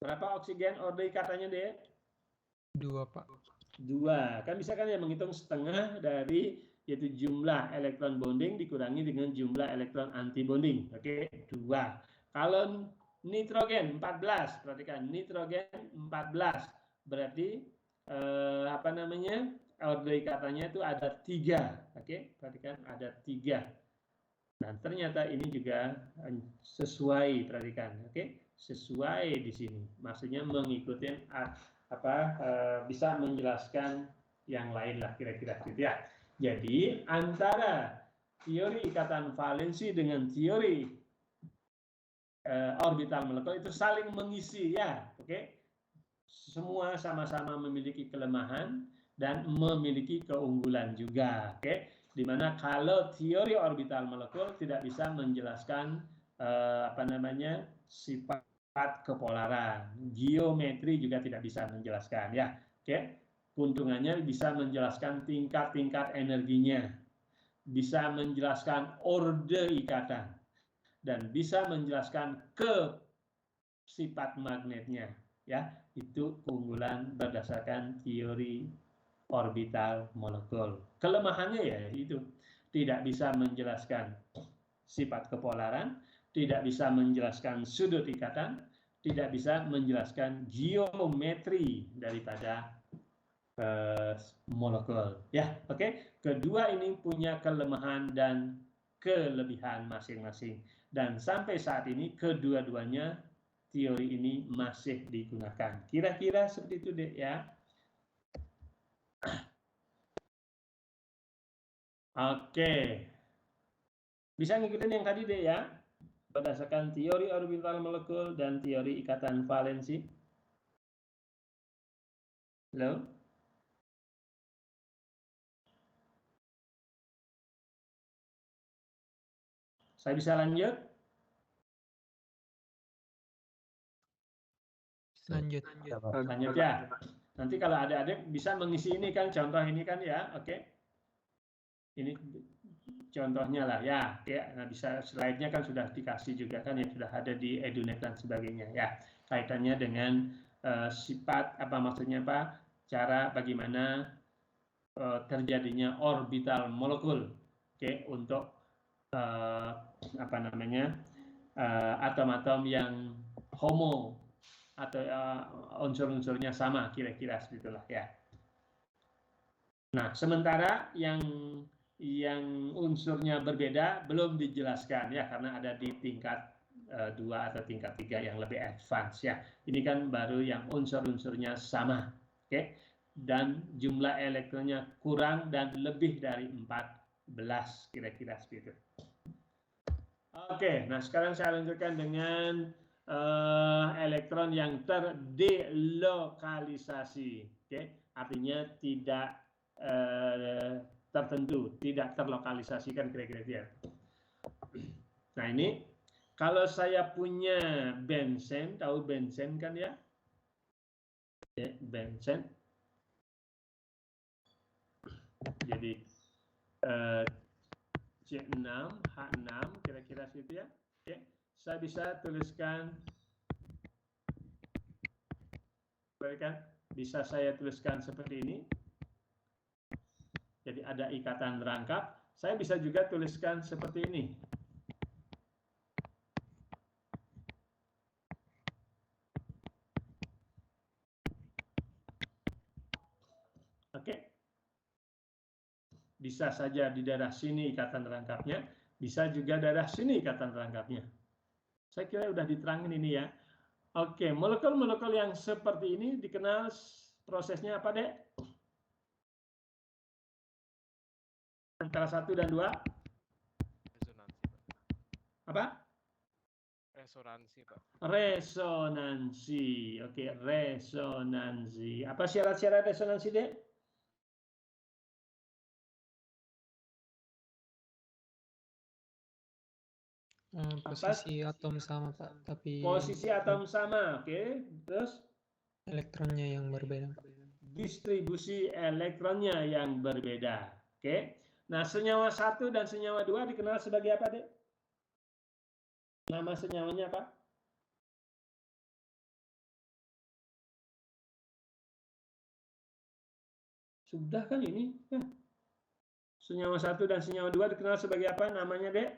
Berapa oksigen orde ikatannya, Dek? 2, Pak. 2. Kan bisa kan ya menghitung setengah dari yaitu jumlah elektron bonding dikurangi dengan jumlah elektron anti bonding. Oke, 2. Kalau nitrogen 14, perhatikan nitrogen 14 berarti apa namanya? Orde ikatannya itu ada 3. Oke, perhatikan ada 3. Dan ternyata ini juga sesuai, perhatikan, oke, sesuai di sini. Maksudnya mengikuti bisa menjelaskan yang lain lah kira-kira gitu ya. Jadi antara teori ikatan valensi dengan teori orbital molekul itu saling mengisi ya, oke. Semua sama-sama memiliki kelemahan dan memiliki keunggulan juga, oke. Dimana kalau teori orbital molekul tidak bisa menjelaskan sifat kepolaran, geometri juga tidak bisa menjelaskan ya, oke. Keuntungannya bisa menjelaskan tingkat-tingkat energinya, bisa menjelaskan orde ikatan, dan bisa menjelaskan sifat magnetnya ya. Itu keunggulan berdasarkan teori orbital molekul. Kelemahannya ya itu tidak bisa menjelaskan sifat kepolaran, tidak bisa menjelaskan sudut ikatan, tidak bisa menjelaskan geometri daripada molekul ya. Oke, kedua ini punya kelemahan dan kelebihan masing-masing, dan sampai saat ini kedua-duanya teori ini masih digunakan. Kira-kira seperti itu deh ya. Oke, bisa ngikutin yang tadi deh ya, berdasarkan teori orbital molekul dan teori ikatan valensi. Halo? Saya bisa lanjut? Lanjut. Lanjut ya. Nanti kalau adik-adik bisa mengisi ini kan, contoh ini kan ya, oke. Ini contohnya lah ya, nah bisa slide-nya kan sudah dikasih juga kan ya, sudah ada di EduNet dan sebagainya ya. Kaitannya dengan sifat maksudnya cara bagaimana terjadinya orbital molekul, oke, untuk atom-atom yang homo atau unsur-unsurnya sama, kira-kira segitulah ya. Nah, sementara yang unsurnya berbeda belum dijelaskan ya, karena ada di tingkat 2 atau tingkat 3 yang lebih advance ya. Ini kan baru yang unsur-unsurnya sama, oke? Dan jumlah elektronnya kurang dan lebih dari 14 kira-kira seperti itu. Oke, nah sekarang saya lanjutkan dengan elektron yang terdelokalisasi, oke? Artinya tidak tertentu, tidak terlokalisasikan kira-kira dia. Nah ini kalau saya punya benzen, tahu benzen kan ya? Oke, benzen. Jadi C6, H6 kira-kira situ ya. Oke, saya bisa tuliskan, bisa saya tuliskan seperti ini. Jadi ada ikatan rangkap. Saya bisa juga tuliskan seperti ini. Oke. Bisa saja di daerah sini ikatan rangkapnya, bisa juga daerah sini ikatan rangkapnya. Saya kira udah diterangin ini ya. Oke, molekul-molekul yang seperti ini dikenal prosesnya apa, Dek? Antara 1 dan 2? Resonansi, Pak. Apa? Resonansi, Pak. Resonansi. Oke, resonansi. Apa syarat-syarat resonansi, Dek? Posisi atom sama, Pak, tapi Posisi atom sama, oke. Terus elektronnya yang berbeda. distribusi elektronnya yang berbeda, oke. Nah, senyawa 1 dan senyawa 2 dikenal sebagai apa, Dek? Nama senyawanya apa? Sudah kan ini? Ya. Senyawa 1 dan senyawa 2 dikenal sebagai apa namanya, Dek?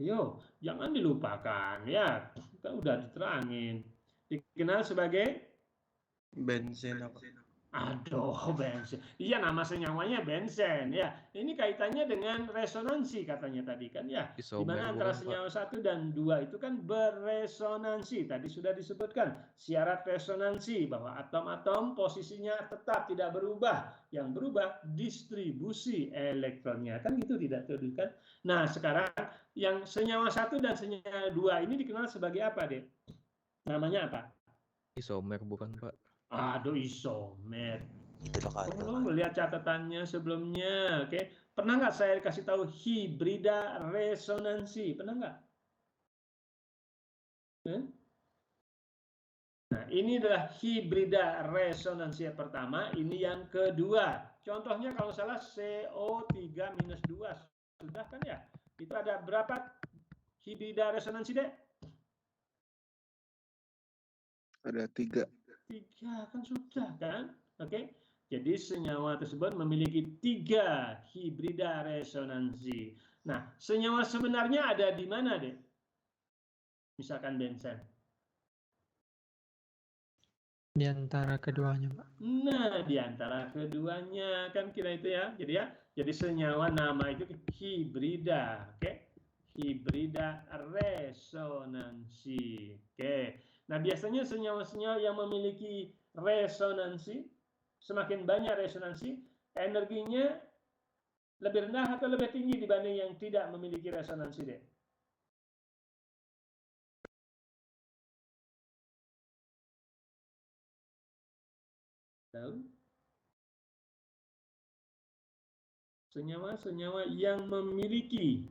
Yo, jangan dilupakan ya. Kita udah diterangin. Dikenal sebagai Benzen apa? aduh, benzen. Iya, nama senyawanya benzen ya. Ini kaitannya dengan resonansi katanya tadi kan ya. Di Isomer mana antara bukan, Pak? senyawa 1 dan 2 itu kan beresonansi. Tadi sudah disebutkan syarat resonansi bahwa atom-atom posisinya tetap tidak berubah. Yang berubah distribusi elektronnya. Kan gitu tidak terjadi kan? Nah, sekarang yang senyawa 1 dan senyawa 2 ini dikenal sebagai apa, Dek? Namanya apa? Isomer bukan, Pak? Aduh, isomer. Tolong lihat catatannya sebelumnya, oke? Pernah nggak saya kasih tahu hibrida resonansi? Pernah nggak? Nah, ini adalah hibrida resonansi yang pertama, ini yang kedua. Contohnya kalau salah CO3-2, sudah kan ya? Itu ada berapa hibrida resonansi, Dek? Ada 3. 3 kan sudah kan, oke? Jadi senyawa tersebut memiliki 3 hibrida resonansi. Nah, senyawa sebenarnya ada di mana, Dek? Misalkan benzen. Di antara keduanya, Pak. Nah, di antara keduanya kan kira itu ya. Jadi senyawa nama itu hibrida, oke? Hibrida resonansi, oke? Nah, biasanya senyawa-senyawa yang memiliki resonansi, semakin banyak resonansi, energinya lebih rendah atau lebih tinggi dibanding yang tidak memiliki resonansi, Dek? Tahu? Senyawa-senyawa yang memiliki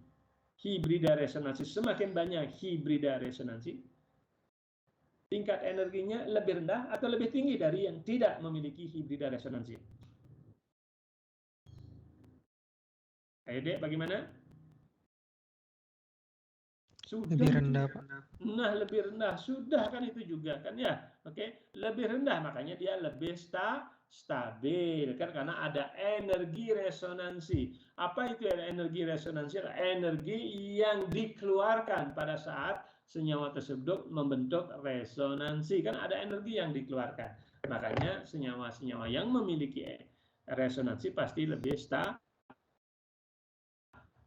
hibrida resonansi, semakin banyak hibrida resonansi, tingkat energinya lebih rendah atau lebih tinggi dari yang tidak memiliki hibrida resonansi. Ayo, Dek, bagaimana? Sudah. Lebih rendah, Pak. Nah, lebih rendah. Sudah kan itu juga kan ya. Oke, lebih rendah makanya dia lebih stabil kan karena ada energi resonansi. Apa itu energi resonansi? Energi yang dikeluarkan pada saat senyawa tersebut membentuk resonansi. Kan ada energi yang dikeluarkan. Makanya senyawa-senyawa yang memiliki resonansi pasti lebih stabil.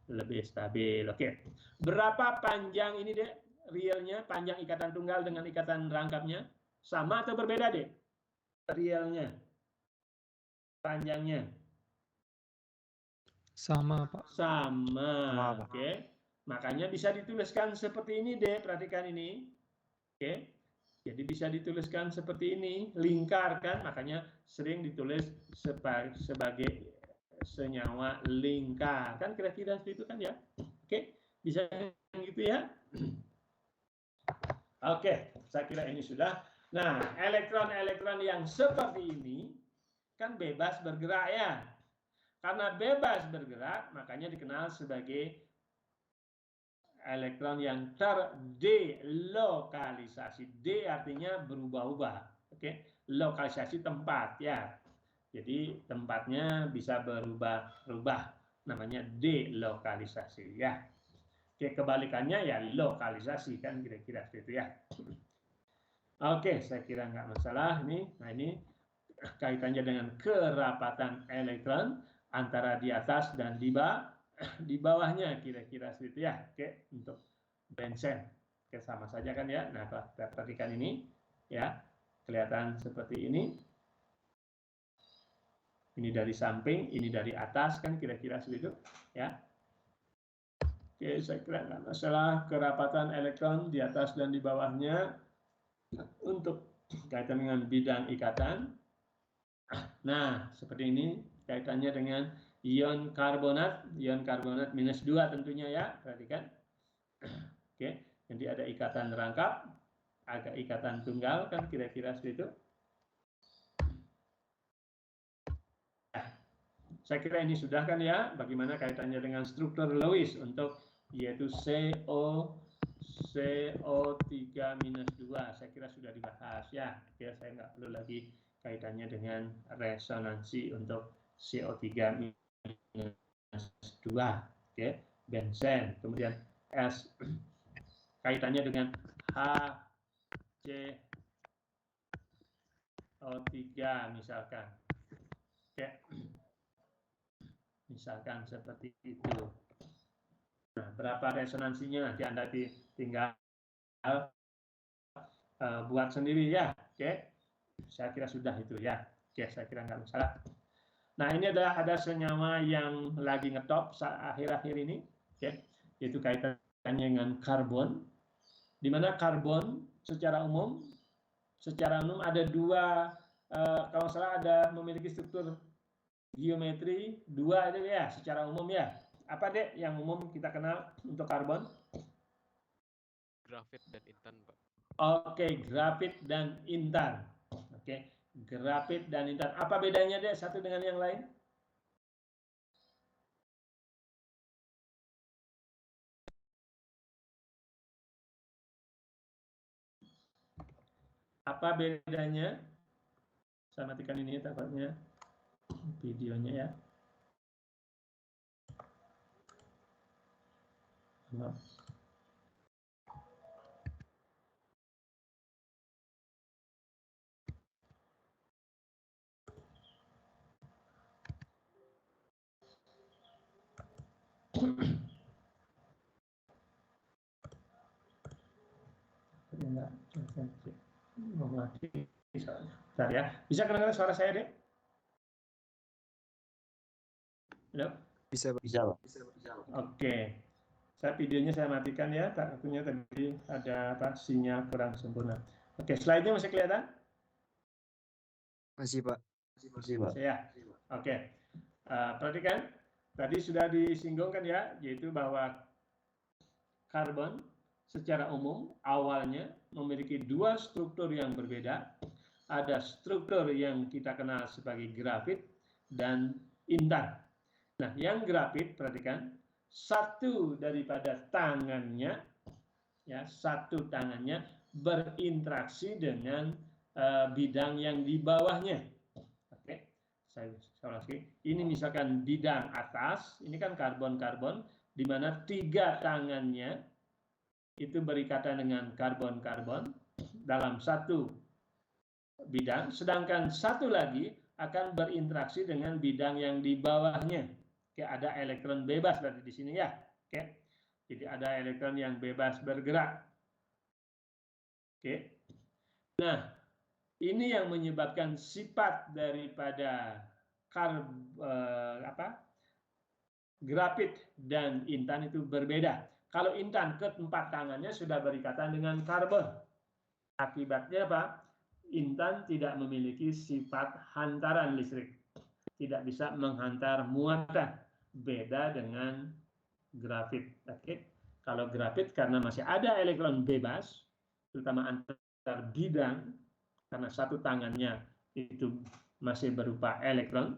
lebih stabil. Oke. Berapa panjang ini, Dek? Realnya, panjang ikatan tunggal dengan ikatan rangkapnya? Sama atau berbeda, Dek? Realnya. Panjangnya. Sama, Pak. Sama. Oke. Makanya bisa dituliskan seperti ini, Dek. Perhatikan ini. Oke. Jadi bisa dituliskan seperti ini. Lingkar kan? Makanya sering ditulis sebagai senyawa lingkar. Kan kira-kira seperti itu kan ya? Oke. Bisa gitu ya? Oke, saya kira ini sudah. Nah, elektron-elektron yang seperti ini kan bebas bergerak ya. Karena bebas bergerak, makanya dikenal sebagai elektron yang terdelokalisasi. D artinya berubah-ubah. Oke, lokalisasi tempat ya. Jadi tempatnya bisa berubah-ubah. Namanya delokalisasi ya. Oke, kebalikannya ya lokalisasi kan kira-kira seperti itu ya. Oke, saya kira nggak masalah ini. Nah, ini kaitannya dengan kerapatan elektron antara di atas dan di bawahnya kira-kira seperti itu ya. Oke, untuk benzen. Oke, sama saja kan ya. Nah, kita perhatikan ini ya. Kelihatan seperti ini. Ini dari samping, ini dari atas kan kira-kira seperti itu ya. Oke, saya kira nggak masalah kerapatan elektron di atas dan di bawahnya untuk kaitan dengan bidang ikatan. Nah, seperti ini kaitannya dengan ion karbonat minus 2 tentunya ya, perhatikan. Oke, jadi ada ikatan rangkap, ada ikatan tunggal kan kira-kira seperti itu. Saya kira ini sudah kan ya, bagaimana kaitannya dengan struktur Lewis untuk yaitu CO3-2. Saya kira sudah dibahas ya. Ya, saya nggak perlu lagi kaitannya dengan resonansi untuk CO3-2. Oke, benzen. Kemudian S kaitannya dengan HCO3 misalkan. Oke. Misalkan seperti itu. Nah, berapa resonansinya nanti Anda tinggal buat sendiri ya. Oke, saya kira sudah itu ya. Oke, saya kira nggak masalah. Nah, ini ada senyawa yang lagi ngetop akhir-akhir ini, oke, yaitu kaitannya dengan karbon. Di mana karbon secara umum ada dua, kalau salah ada memiliki struktur geometri 2 itu ya secara umum ya. Apa deh yang umum kita kenal untuk karbon? Grafit dan intan, Pak. Oke, grafit dan intan. Oke, grafit dan intan. Apa bedanya deh satu dengan yang lain? Apa bedanya? Saya matikan ini takutnya videonya ya. Bentar ya. Bisa kedengaran suara saya, Dek? Halo? Bisa, Pak. Oke. Videonya saya matikan ya. Takutnya tadi ada sinyal kurang sempurna. Oke, slide-nya masih kelihatan? Masih, Pak. Masih ya. Oke. Perhatikan. Tadi sudah disinggung kan ya, yaitu bahwa karbon secara umum awalnya memiliki dua struktur yang berbeda. Ada struktur yang kita kenal sebagai grafit dan intan. Nah, yang grafit, perhatikan, satu daripada tangannya, ya, satu tangannya berinteraksi dengan bidang yang di bawahnya. Oke, saya ulang lagi. Ini misalkan bidang atas, ini kan karbon-karbon, di mana tiga tangannya itu berikatan dengan karbon-karbon dalam satu bidang, sedangkan satu lagi akan berinteraksi dengan bidang yang di bawahnya. Oke, ada elektron bebas berarti di sini ya. Oke. Jadi ada elektron yang bebas bergerak. Oke. Nah, ini yang menyebabkan sifat daripada grafit dan intan itu berbeda. Kalau intan keempat tangannya sudah berikatan dengan karbon. Akibatnya apa? Intan tidak memiliki sifat hantaran listrik. Tidak bisa menghantar muatan. Beda dengan grafit. Oke. Kalau grafit karena masih ada elektron bebas, terutama antar bidang, karena satu tangannya itu masih berupa elektron.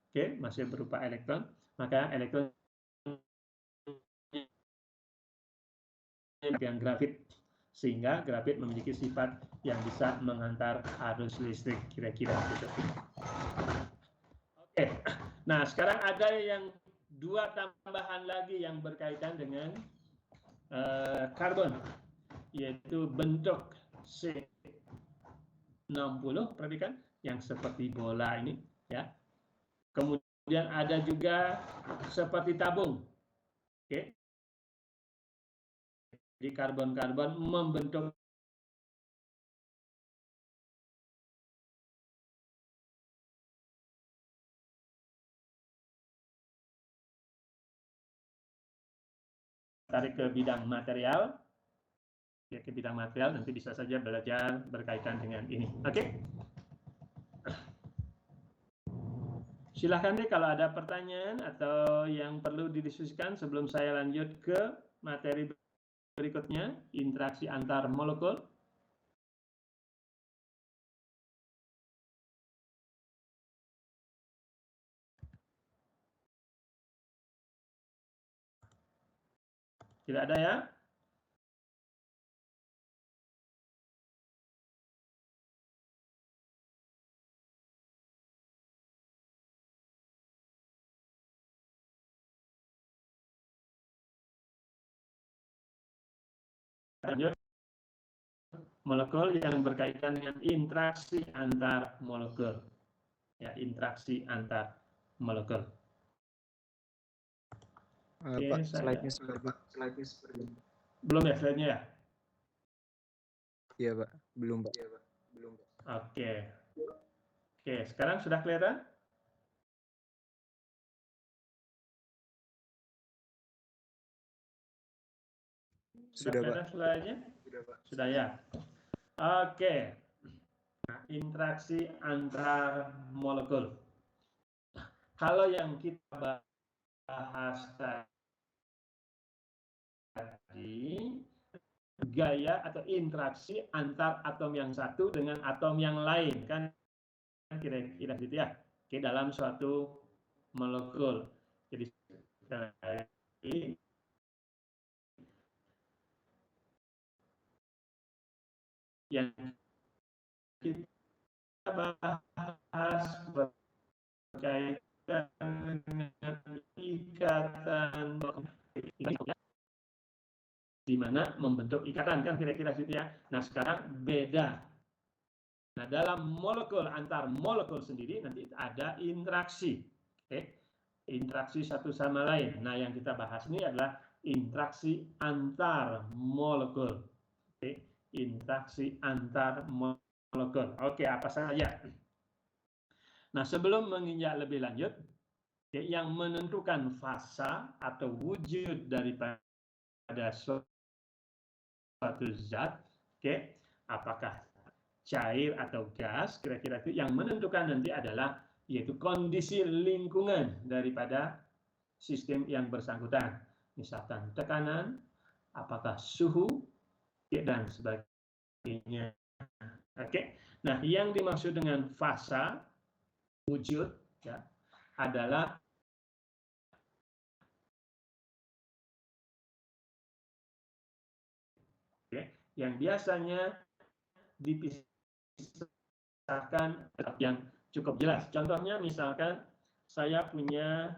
Oke, masih berupa elektron, maka elektron yang grafit, sehingga grafit memiliki sifat yang bisa menghantar arus listrik, kira-kira gitu. Oke, nah sekarang ada yang dua tambahan lagi yang berkaitan dengan karbon, yaitu bentuk C60, perhatikan yang seperti bola ini, ya. Kemudian ada juga seperti tabung, oke. Jadi karbon-karbon membentuk tarik ke bidang material, ya, ke bidang material nanti bisa saja belajar berkaitan dengan ini, oke? Silahkan deh kalau ada pertanyaan atau yang perlu didiskusikan sebelum saya lanjut ke materi berikutnya, interaksi antar molekul. Tidak ada ya? Lanjut. Molekul yang berkaitan dengan interaksi antar molekul. Ya, interaksi antar molekul. Oke, Pak, saya... slide-nya seperti ini. Belum ya slide-nya ya? Iya, Pak. Belum, Pak. Oke. Oke, sekarang sudah kelihatan? Sudah, Pak. Slide-nya? Sudah ya. Oke. Nah, interaksi antar molekul. Kalau yang kita bahas tadi, gaya atau interaksi antar atom yang satu dengan atom yang lain, kan kira-kira gitu ya. Oke, dalam suatu molekul. Jadi yang kita bahas berkaitan dengan ikatan di mana membentuk ikatan, kan kira-kira gitu ya. Nah, sekarang beda. Nah, dalam molekul antar molekul sendiri nanti ada interaksi. Oke. Interaksi satu sama lain. Nah, yang kita bahas ini adalah interaksi antar molekul. Oke. Interaksi antar molekul. Oke, apa saja? Nah, sebelum menginjak lebih lanjut, yang menentukan fasa atau wujud daripada suatu zat, oke, apakah cair atau gas, kira-kira itu yang menentukan nanti adalah yaitu kondisi lingkungan daripada sistem yang bersangkutan. Misalkan tekanan, apakah suhu, dan sebagainya. Oke. Nah, yang dimaksud dengan fasa wujud ya adalah yang biasanya dipisahkan yang cukup jelas. Contohnya misalkan saya punya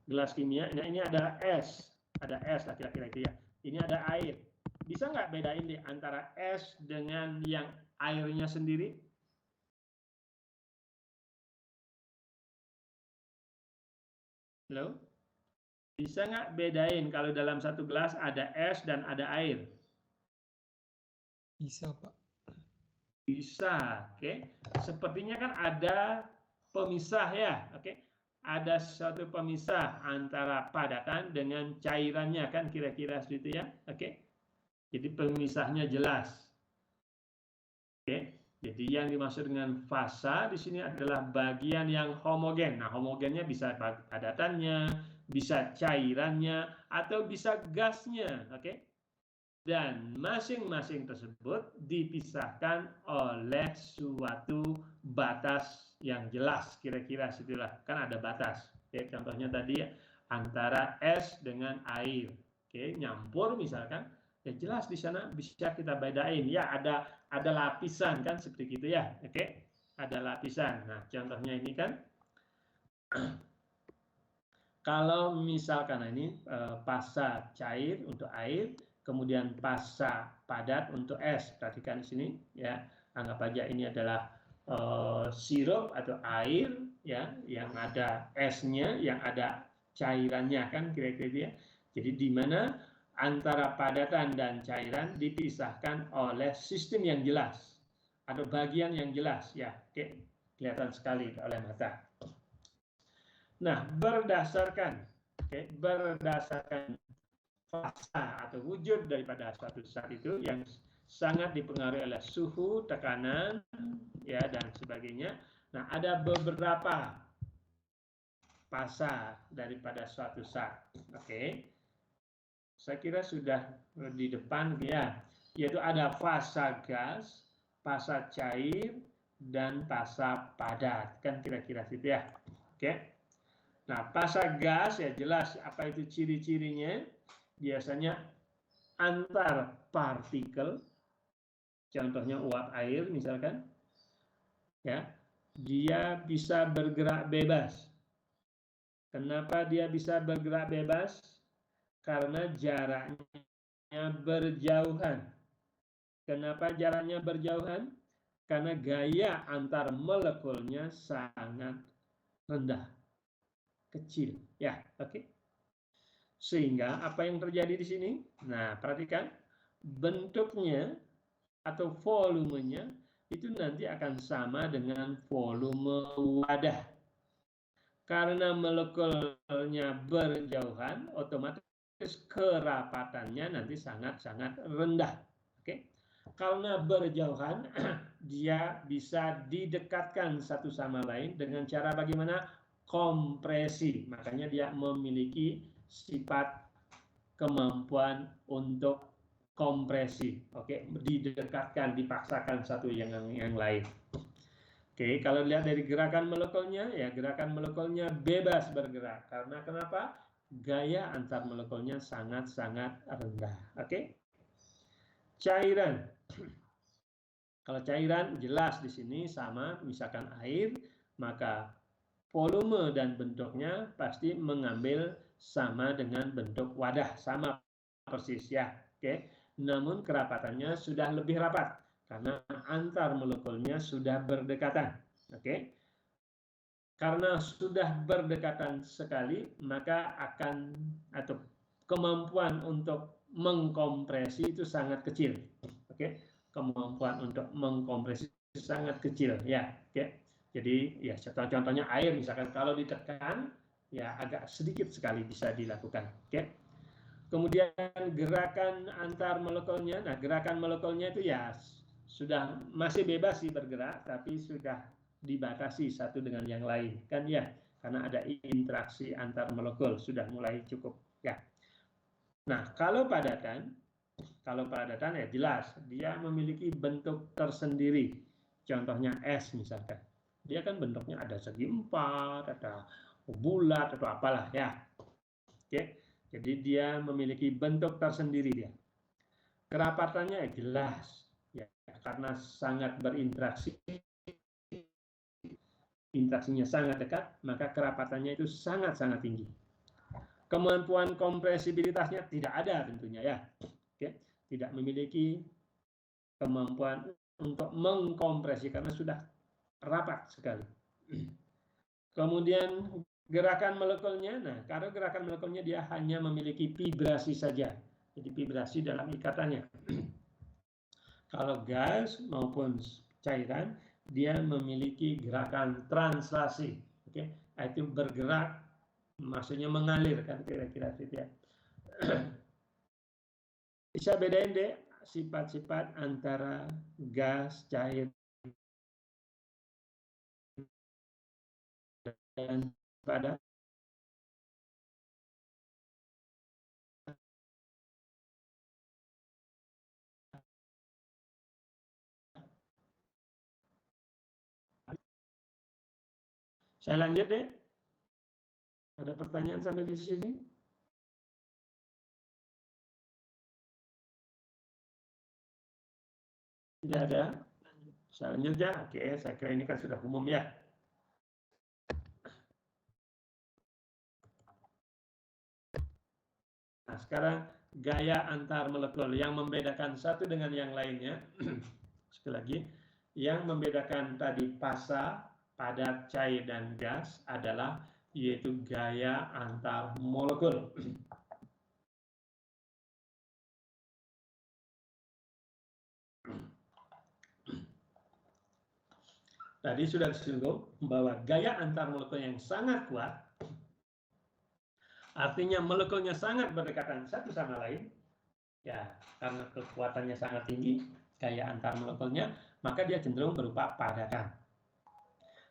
gelas kimia, nah ini ada es lah kira-kira itu ya. Ini ada air. Bisa nggak bedain di antara es dengan yang airnya sendiri? Halo? Bisa nggak bedain kalau dalam satu gelas ada es dan ada air? Bisa, Pak. Bisa, oke. Sepertinya kan ada pemisah ya, oke. Ada suatu pemisah antara padatan dengan cairannya kan kira-kira seperti itu ya, oke. Jadi pemisahnya jelas. Oke. Jadi yang dimaksud dengan fasa di sini adalah bagian yang homogen. Nah, homogennya bisa padatannya, bisa cairannya, atau bisa gasnya, oke? Dan masing-masing tersebut dipisahkan oleh suatu batas yang jelas, kira-kira situlah. Kan ada batas. Oke, contohnya tadi antara es dengan air. Oke, nyampur misalkan, ya jelas di sana bisa kita bedain. Ya, ada lapisan kan seperti itu ya. Oke, ada lapisan. Nah, contohnya ini kan kalau misalkan ini pasa cair untuk air, kemudian pasa padat untuk es. Perhatikan di sini ya. Anggap aja ini adalah sirup atau air ya, yang ada esnya, yang ada cairannya kan kira-kira ya. Jadi di mana antara padatan dan cairan dipisahkan oleh sistem yang jelas atau bagian yang jelas ya. Oke, kelihatan sekali oleh mata. Nah, berdasarkan fasa atau wujud daripada suatu zat itu yang sangat dipengaruhi oleh suhu, tekanan, ya dan sebagainya. Nah, ada beberapa fasa daripada suatu zat. Oke. Saya kira sudah di depan ya, yaitu ada fasa gas, fasa cair, dan fasa padat. Kan kira-kira situ ya. Oke. Nah, fasa gas ya jelas apa itu ciri-cirinya. Biasanya antar partikel, contohnya uap air misalkan, ya, dia bisa bergerak bebas. Kenapa dia bisa bergerak bebas? Karena jaraknya berjauhan. Kenapa jaraknya berjauhan? Karena gaya antar molekulnya sangat rendah, kecil, ya, oke. Sehingga apa yang terjadi di sini? Nah, perhatikan bentuknya atau volumenya itu nanti akan sama dengan volume wadah. Karena molekulnya berjauhan, otomatis kerapatannya nanti sangat-sangat rendah. Oke. Karena berjauhan, dia bisa didekatkan satu sama lain dengan cara bagaimana? Kompresi. Makanya dia memiliki sifat kemampuan untuk kompresi. Oke, didekatkan, dipaksakan satu yang lain. Oke, kalau lihat dari gerakan molekulnya, ya gerakan molekulnya bebas bergerak. Karena kenapa? Gaya antar molekulnya sangat-sangat rendah. Oke. Cairan. Kalau cairan jelas di sini sama, misalkan air, maka volume dan bentuknya pasti mengambil sama dengan bentuk wadah, sama persis ya. Oke. Namun kerapatannya sudah lebih rapat karena antar molekulnya sudah berdekatan. Oke. Karena sudah berdekatan sekali, maka akan atau kemampuan untuk mengkompresi itu sangat kecil. Oke. Kemampuan untuk mengkompresi sangat kecil ya. Oke. Jadi ya contohnya air misalkan kalau ditekan ya agak sedikit sekali bisa dilakukan. Oke. Kemudian gerakan antar molekulnya, nah gerakan molekulnya itu ya sudah masih bebas sih bergerak, tapi sudah dibatasi satu dengan yang lain kan ya, karena ada interaksi antar molekul sudah mulai cukup ya. Nah kalau padatan ya jelas dia memiliki bentuk tersendiri. Contohnya es misalkan, dia kan bentuknya ada segi empat, ada bulat atau apalah ya. Oke. Jadi dia memiliki bentuk tersendiri dia. Kerapatannya jelas ya karena sangat berinteraksi, interaksinya sangat dekat, maka kerapatannya itu sangat-sangat tinggi. Kemampuan kompresibilitasnya tidak ada tentunya ya. Oke, tidak memiliki kemampuan untuk mengkompresi karena sudah rapat sekali. Kemudian Gerakan molekulnya, nah kalau gerakan molekulnya dia hanya memiliki vibrasi saja, jadi vibrasi dalam ikatannya. Kalau gas maupun cairan, dia memiliki gerakan translasi, oke, itu bergerak, maksudnya mengalir kan kira-kira gitu ya. Bisa bedain deh sifat-sifat antara gas, cair, dan padat. Saya lanjut deh. Ada pertanyaan sampai di sini? Tidak ada. Saya lanjut ya. Oke, saya kira ini kan sudah umum ya. Nah, sekarang gaya antar molekul yang membedakan satu dengan yang lainnya. Sekali lagi, yang membedakan tadi fasa, padat, cair, dan gas adalah yaitu gaya antar molekul. Tadi sudah disinggung bahwa gaya antar molekul yang sangat kuat, artinya molekulnya sangat berdekatan satu sama lain, ya karena kekuatannya sangat tinggi, gaya antar molekulnya, maka dia cenderung berupa padatan.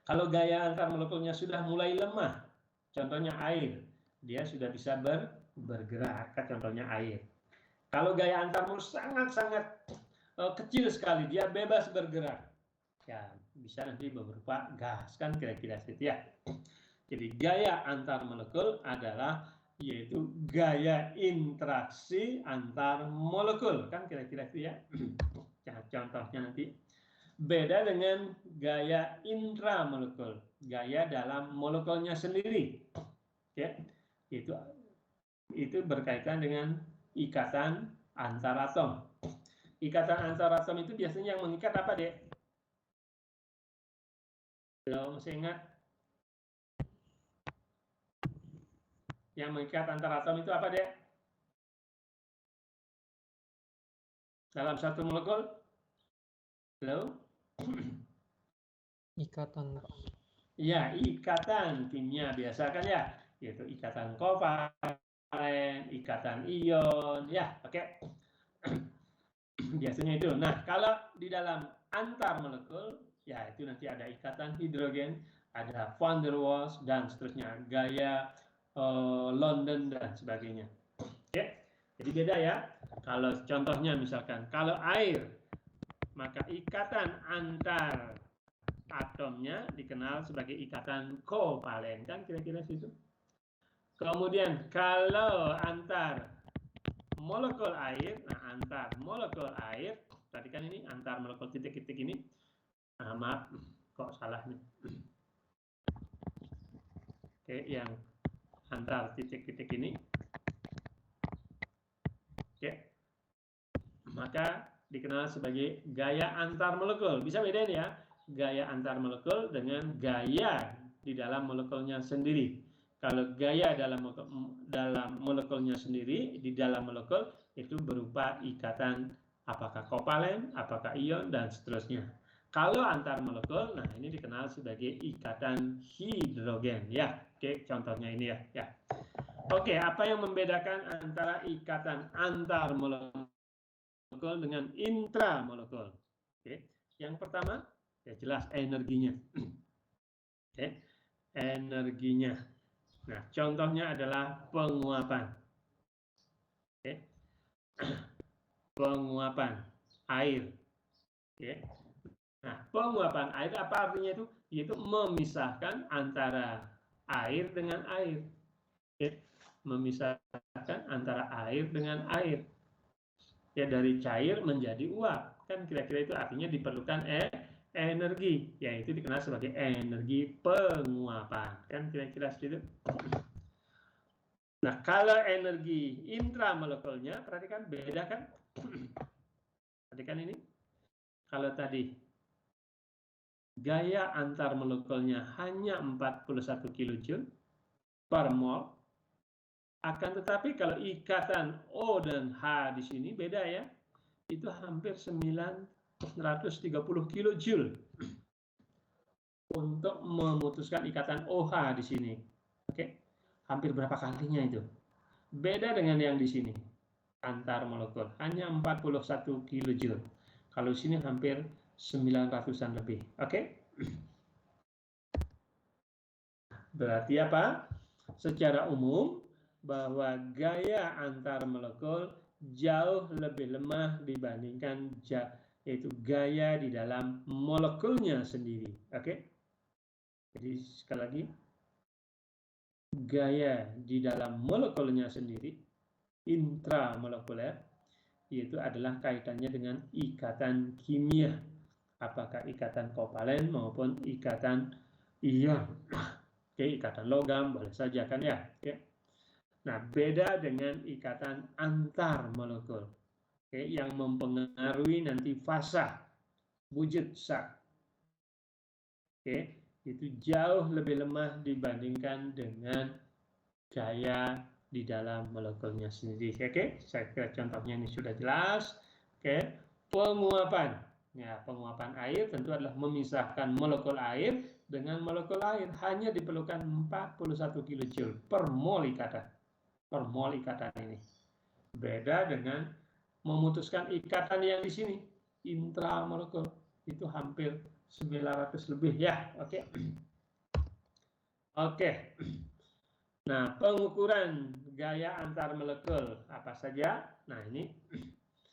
Kalau gaya antar molekulnya sudah mulai lemah, contohnya air, dia sudah bisa bergerak, contohnya air. Kalau gaya antar molekul sangat-sangat kecil sekali, dia bebas bergerak, ya bisa nanti berupa gas, kan kira-kira seperti ya. Jadi gaya antar molekul adalah yaitu gaya interaksi antar molekul, kan kira-kira itu ya. Contohnya nanti beda dengan gaya intramolekul, gaya dalam molekulnya sendiri, ya. Itu berkaitan dengan ikatan antar atom. Ikatan antar atom itu biasanya yang mengikat apa, Dek? Kalau masih ingat? Yang mengikat antar atom itu apa, Dek? Dalam satu molekul? Halo? Ikatan. Ya, ikatan kimia biasa kan ya, yaitu ikatan kovalen, ikatan ion, ya, oke. Biasanya itu. Nah, kalau di dalam antar molekul, ya itu nanti ada ikatan hidrogen, ada van der Waals dan seterusnya, gaya London dan sebagainya. Oke, jadi beda ya. Kalau contohnya misalkan kalau air, maka ikatan antar atomnya dikenal sebagai ikatan kovalen, kan kira-kira situ. Kemudian kalau antar molekul air, nah antar molekul air, tadi kan ini antar molekul titik-titik ini, nah, maaf, kok salah nih. Oke, yang antar titik-titik ini, oke, maka dikenal sebagai gaya antar molekul. Bisa bedain ya, gaya antar molekul dengan gaya di dalam molekulnya sendiri. Kalau gaya dalam molekulnya sendiri, di dalam molekul itu berupa ikatan apakah kovalen, apakah ion, dan seterusnya. Kalau antar molekul, nah ini dikenal sebagai ikatan hidrogen ya. Oke, contohnya ini ya. Oke, apa yang membedakan antara ikatan antar molekul dengan intramolekul? Oke, yang pertama ya jelas energinya. Oke, energinya. Nah, contohnya adalah penguapan. Oke. Penguapan air. Oke. Nah, penguapan air apa artinya itu? Yaitu memisahkan antara air dengan air. Oke. Memisahkan antara air dengan air. Ya, dari cair menjadi uap. Kan kira-kira itu artinya diperlukan energi, yaitu dikenal sebagai energi penguapan. Kan kira-kira seperti itu. Nah, kalau energi intramolekulnya, perhatikan beda kan? Perhatikan ini. Kalau tadi gaya antar molekulnya hanya 41 kilojoule, per mol. Akan tetapi kalau ikatan O dan H di sini beda ya. Itu hampir 930 kilojoule untuk memutuskan ikatan OH di sini. Oke. Hampir berapa kalinya itu? Beda dengan yang di sini. Antar molekul hanya 41 kilojoule. Kalau di sini hampir 900-an lebih. Oke. Berarti apa? Secara umum bahwa gaya antar molekul jauh lebih lemah dibandingkan yaitu gaya di dalam molekulnya sendiri. Oke. Jadi sekali lagi, gaya di dalam molekulnya sendiri intramolekuler yaitu adalah kaitannya dengan ikatan kimia, apakah ikatan kovalen maupun ikatan ion. Oke, ikatan logam boleh saja kan ya. Oke. Nah, beda dengan ikatan antar molekul, yang mempengaruhi nanti fasa wujud zat. Itu jauh lebih lemah dibandingkan dengan gaya di dalam molekulnya sendiri. Saya kira contohnya ini sudah jelas. Penguapan. Ya, penguapan air tentu adalah memisahkan molekul air dengan molekul air. Hanya diperlukan 41 kilojoule per mol ikatan. Per mol ikatan ini. Beda dengan memutuskan ikatan yang di sini, intramolekul, itu hampir 900 lebih ya. Oke. Nah, pengukuran gaya antar molekul apa saja? Nah, ini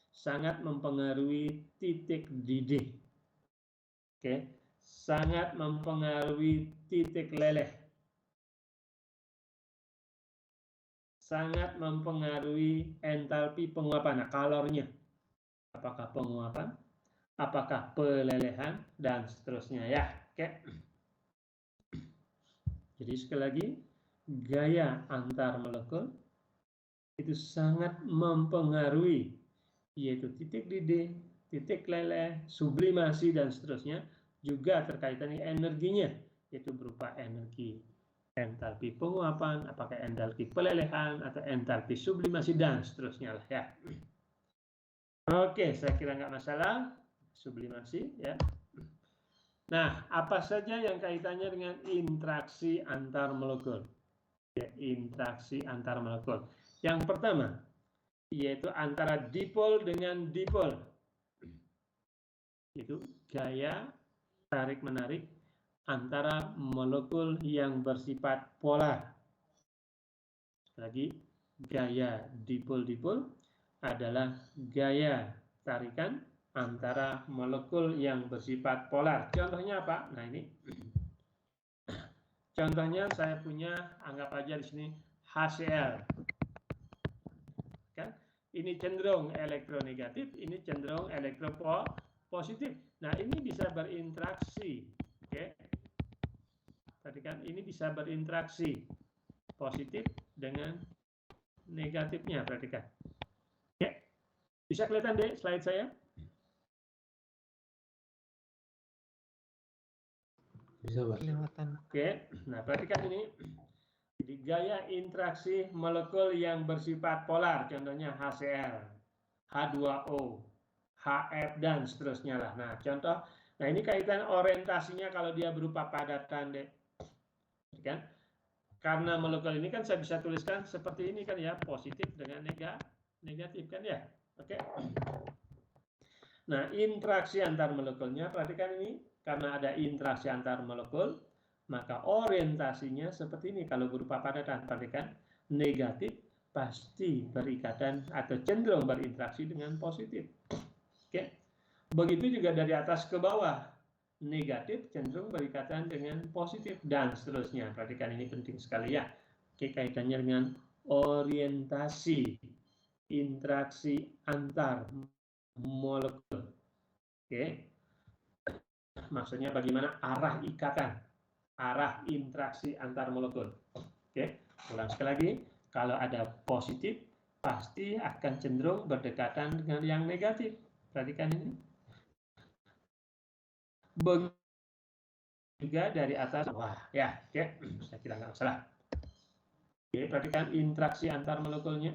sangat mempengaruhi titik didih. Sangat mempengaruhi titik leleh. Sangat mempengaruhi entalpi penguapan, nah, kalornya. Apakah penguapan, apakah pelelehan, dan seterusnya ya. Jadi sekali lagi, gaya antar molekul itu sangat mempengaruhi, yaitu titik didih, titik leleh, sublimasi, dan seterusnya. Juga terkait dengan energinya, yaitu berupa energi entalpi penguapan, apakah entalpi pelelehan atau entalpi sublimasi dan seterusnya lah ya. Oke, saya kira nggak masalah sublimasi ya. Nah, apa saja yang kaitannya dengan interaksi antar molekul? Ya, interaksi antar molekul. Yang pertama yaitu antara dipol dengan dipol. Itu gaya tarik menarik antara molekul yang bersifat polar. Lagi, gaya dipol-dipol adalah gaya tarikan antara molekul yang bersifat polar. Contohnya apa? Nah, ini. Contohnya saya punya, anggap aja di sini HCl. Kan? Ini cenderung elektronegatif, ini cenderung elektropositif. Nah, ini bisa berinteraksi. Perhatikan, ini bisa berinteraksi positif dengan negatifnya. Perhatikan. Bisa kelihatan deh slide saya? Bisa, Pak. Kelihatan. Nah perhatikan ini. Jadi gaya interaksi molekul yang bersifat polar, contohnya HCl, H2O, HF, dan seterusnya lah. Nah contoh, nah ini kaitan orientasinya kalau dia berupa padatan deh. Kan? Karena molekul ini kan saya bisa tuliskan seperti ini kan ya, positif dengan negatif kan ya. Nah, interaksi antar molekulnya, perhatikan ini, karena ada interaksi antar molekul, maka orientasinya seperti ini. Kalau berupa padatan, perhatikan, negatif pasti berikatan atau cenderung berinteraksi dengan positif. Begitu juga dari atas ke bawah. Negatif cenderung berikatan dengan positif dan seterusnya. Perhatikan ini penting sekali ya. Kaitannya dengan orientasi interaksi antar molekul. Maksudnya bagaimana arah ikatan, arah interaksi antar molekul. Ulang sekali lagi, kalau ada positif pasti akan cenderung berdekatan dengan yang negatif. Perhatikan ini. Juga dari atas, wah ya, saya kira nggak masalah. Oke, perhatikan interaksi antar molekulnya.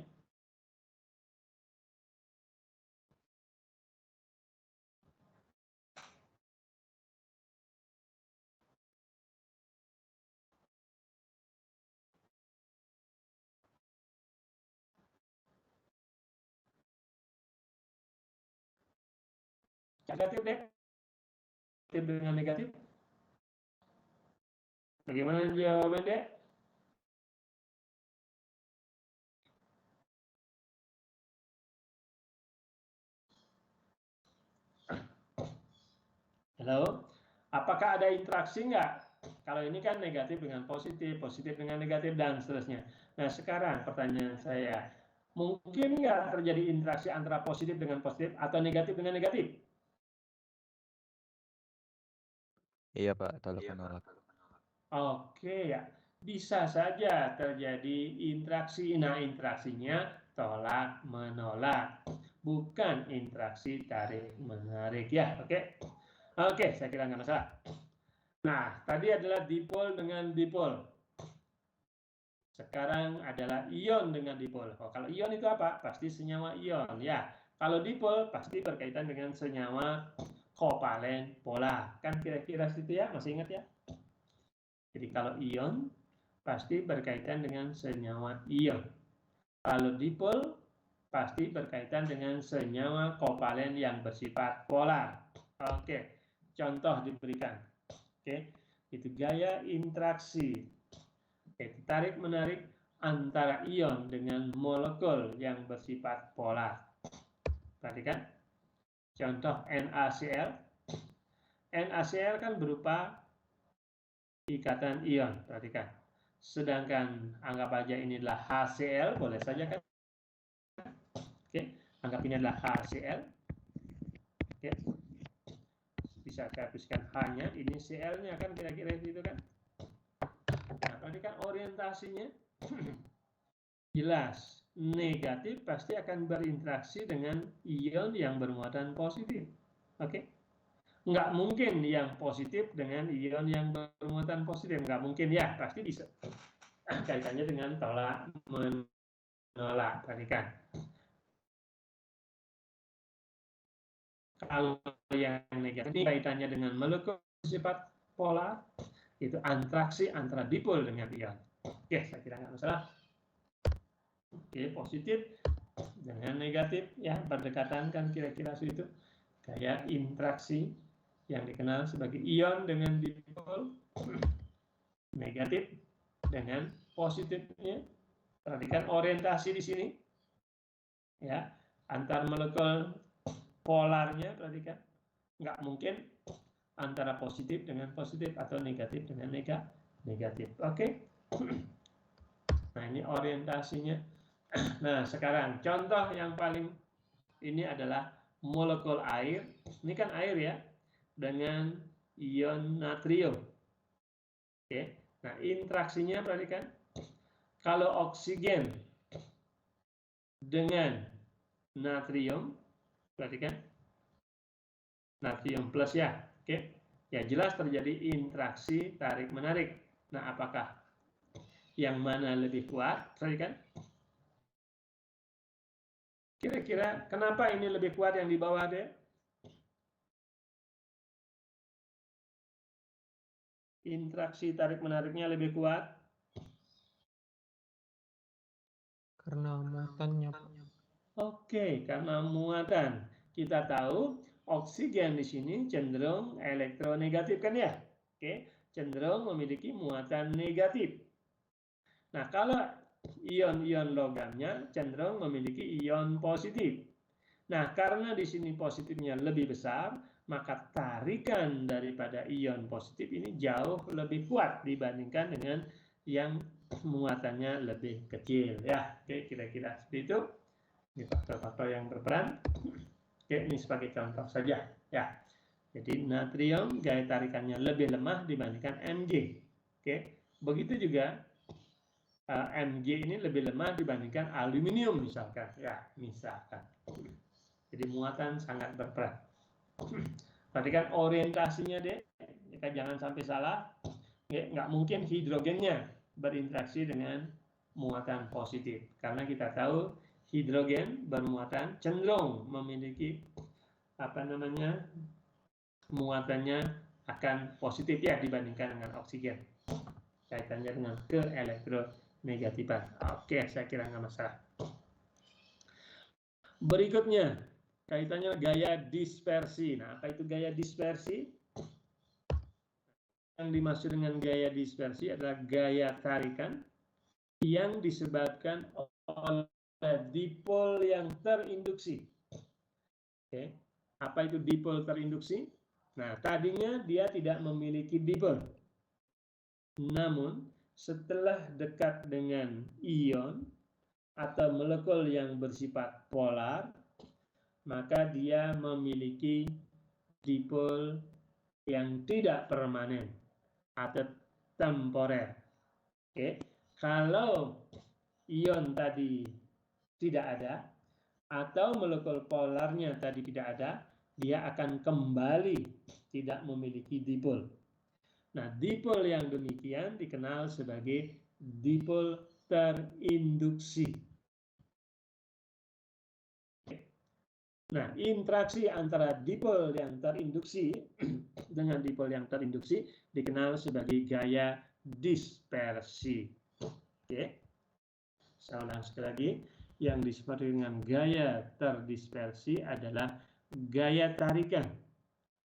Negatif deh. Negatif dengan negatif. Bagaimana jawaban deh? Halo, apakah ada interaksi nggak? Kalau ini kan negatif dengan positif, positif dengan negatif, dan seterusnya. Nah, sekarang pertanyaan saya, mungkin nggak terjadi interaksi antara positif dengan positif atau negatif dengan negatif? Iya Pak, tolak menolak. Oke ya, bisa saja terjadi interaksi. Nah, interaksinya tolak menolak, bukan interaksi tarik menarik ya. Oke, oke, saya kira nggak masalah. Nah, tadi adalah dipol dengan dipol. Sekarang adalah ion dengan dipol. Oh, kalau ion itu apa? Pasti senyawa ion ya. Kalau dipol pasti berkaitan dengan senyawa kovalen polar. Kan kira-kira situ ya, masih ingat ya? Jadi kalau ion pasti berkaitan dengan senyawa ion. Kalau dipol pasti berkaitan dengan senyawa kovalen yang bersifat polar. Oke, contoh diberikan. Oke, itu gaya interaksi. Oke, tarik menarik antara ion dengan molekul yang bersifat polar. Perhatikan contoh NaCl. NaCl kan berupa ikatan ion, perhatikan. Sedangkan anggap aja ini adalah HCl, boleh saja kan? Oke, anggap ini adalah HCl. Oke, bisa saya hapuskan H-nya, ini Cl-nya kan kira-kira itu kan? Nah, perhatikan orientasinya. Jelas, negatif pasti akan berinteraksi dengan ion yang bermuatan positif. Oke? Nggak mungkin yang positif dengan ion yang bermuatan positif. Nggak mungkin ya, pasti bisa. Kaitannya dengan tolak menolak. Perhatikan. Kalau yang negatif kaitannya dengan molekul bersifat polar, itu interaksi antara dipol dengan ion. Oke, saya kira nggak masalah. Oke, positif dengan negatif ya berdekatan kan kira-kira itu kayak interaksi yang dikenal sebagai ion dengan dipol, negatif dengan positifnya. Perhatikan orientasi di sini ya, antar molekul polarnya, perhatikan nggak mungkin antara positif dengan positif atau negatif dengan negatif. Oke. Nah, ini orientasinya. Nah, sekarang contoh yang paling ini adalah molekul air. Ini kan air ya, dengan ion natrium. Oke. Nah, interaksinya perhatikan. Kalau oksigen dengan natrium, perhatikan. Natrium plus ya. Oke. Ya, jelas terjadi interaksi tarik-menarik. Nah, apakah yang mana lebih kuat? Perhatikan. Kira-kira kenapa ini lebih kuat yang di bawah deh? Interaksi tarik-menariknya lebih kuat. Karena muatannya. Oke, karena muatan. Kita tahu oksigen di sini cenderung elektronegatif kan ya? Oke, cenderung memiliki muatan negatif. Nah, kalau ion-ion logamnya cenderung memiliki ion positif. Nah, karena di sini positifnya lebih besar, maka tarikan daripada ion positif ini jauh lebih kuat dibandingkan dengan yang muatannya lebih kecil ya. Oke, kira-kira seperti itu. Ini faktor-faktor yang berperan. Oke, ini sebagai contoh saja ya. Jadi natrium gaya tarikannya lebih lemah dibandingkan Mg. Oke, begitu juga Mg ini lebih lemah dibandingkan aluminium misalkan ya, misalkan. Jadi muatan sangat berperan. Perhatikan orientasinya deh, kita jangan sampai salah. Nggak mungkin hidrogennya berinteraksi dengan muatan positif. Karena kita tahu hidrogen bermuatan cenderung memiliki muatannya akan positif ya dibandingkan dengan oksigen. Kaitannya dengan keelektronegatifan. Oke, saya kira nggak masalah. Berikutnya, kaitannya gaya dispersi. Nah, apa itu gaya dispersi? Yang dimaksud dengan gaya dispersi adalah gaya tarikan yang disebabkan oleh dipol yang terinduksi. Oke. Apa itu dipol terinduksi? Nah, tadinya dia tidak memiliki dipol. Namun, setelah dekat dengan ion atau molekul yang bersifat polar, maka dia memiliki dipol yang tidak permanen atau temporer. Oke. Kalau ion tadi tidak ada atau molekul polarnya tadi tidak ada, dia akan kembali tidak memiliki dipol. Nah, dipol yang demikian dikenal sebagai dipol terinduksi. Nah, interaksi antara dipol yang terinduksi dengan dipol yang terinduksi dikenal sebagai gaya dispersi. Oke. Saya ulang sekali lagi, yang disebut dengan gaya terdispersi adalah gaya tarikan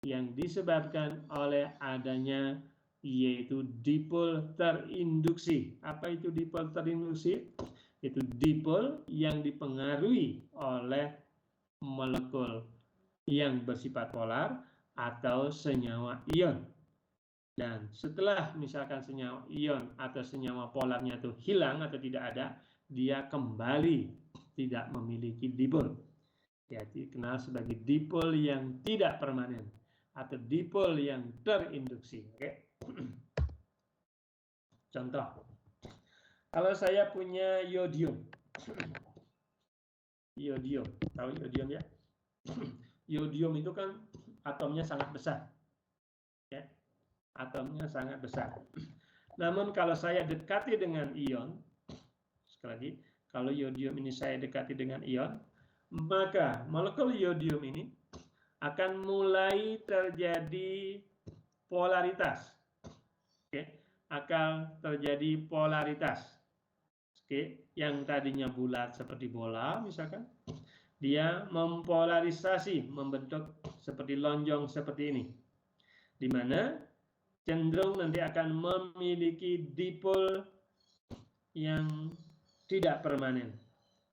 yang disebabkan oleh adanya yaitu dipol terinduksi. Apa itu dipol terinduksi? Itu dipol yang dipengaruhi oleh molekul yang bersifat polar atau senyawa ion. Dan setelah misalkan senyawa ion atau senyawa polarnya itu hilang atau tidak ada, dia kembali tidak memiliki dipol. Ya, dikenal sebagai dipol yang tidak permanen atau dipol yang terinduksi. Oke. Contoh, kalau saya punya yodium. Yodium, tahu yodium ya? Yodium itu kan atomnya sangat besar. Ya. Atomnya sangat besar. Namun kalau saya dekati dengan ion, sekali lagi, kalau yodium ini saya dekati dengan ion, maka molekul yodium ini akan mulai terjadi polaritas. Oke, akan terjadi polaritas. Oke, yang tadinya bulat seperti bola misalkan, dia mempolarisasi, membentuk seperti lonjong seperti ini, di mana cenderung nanti akan memiliki dipol yang tidak permanen,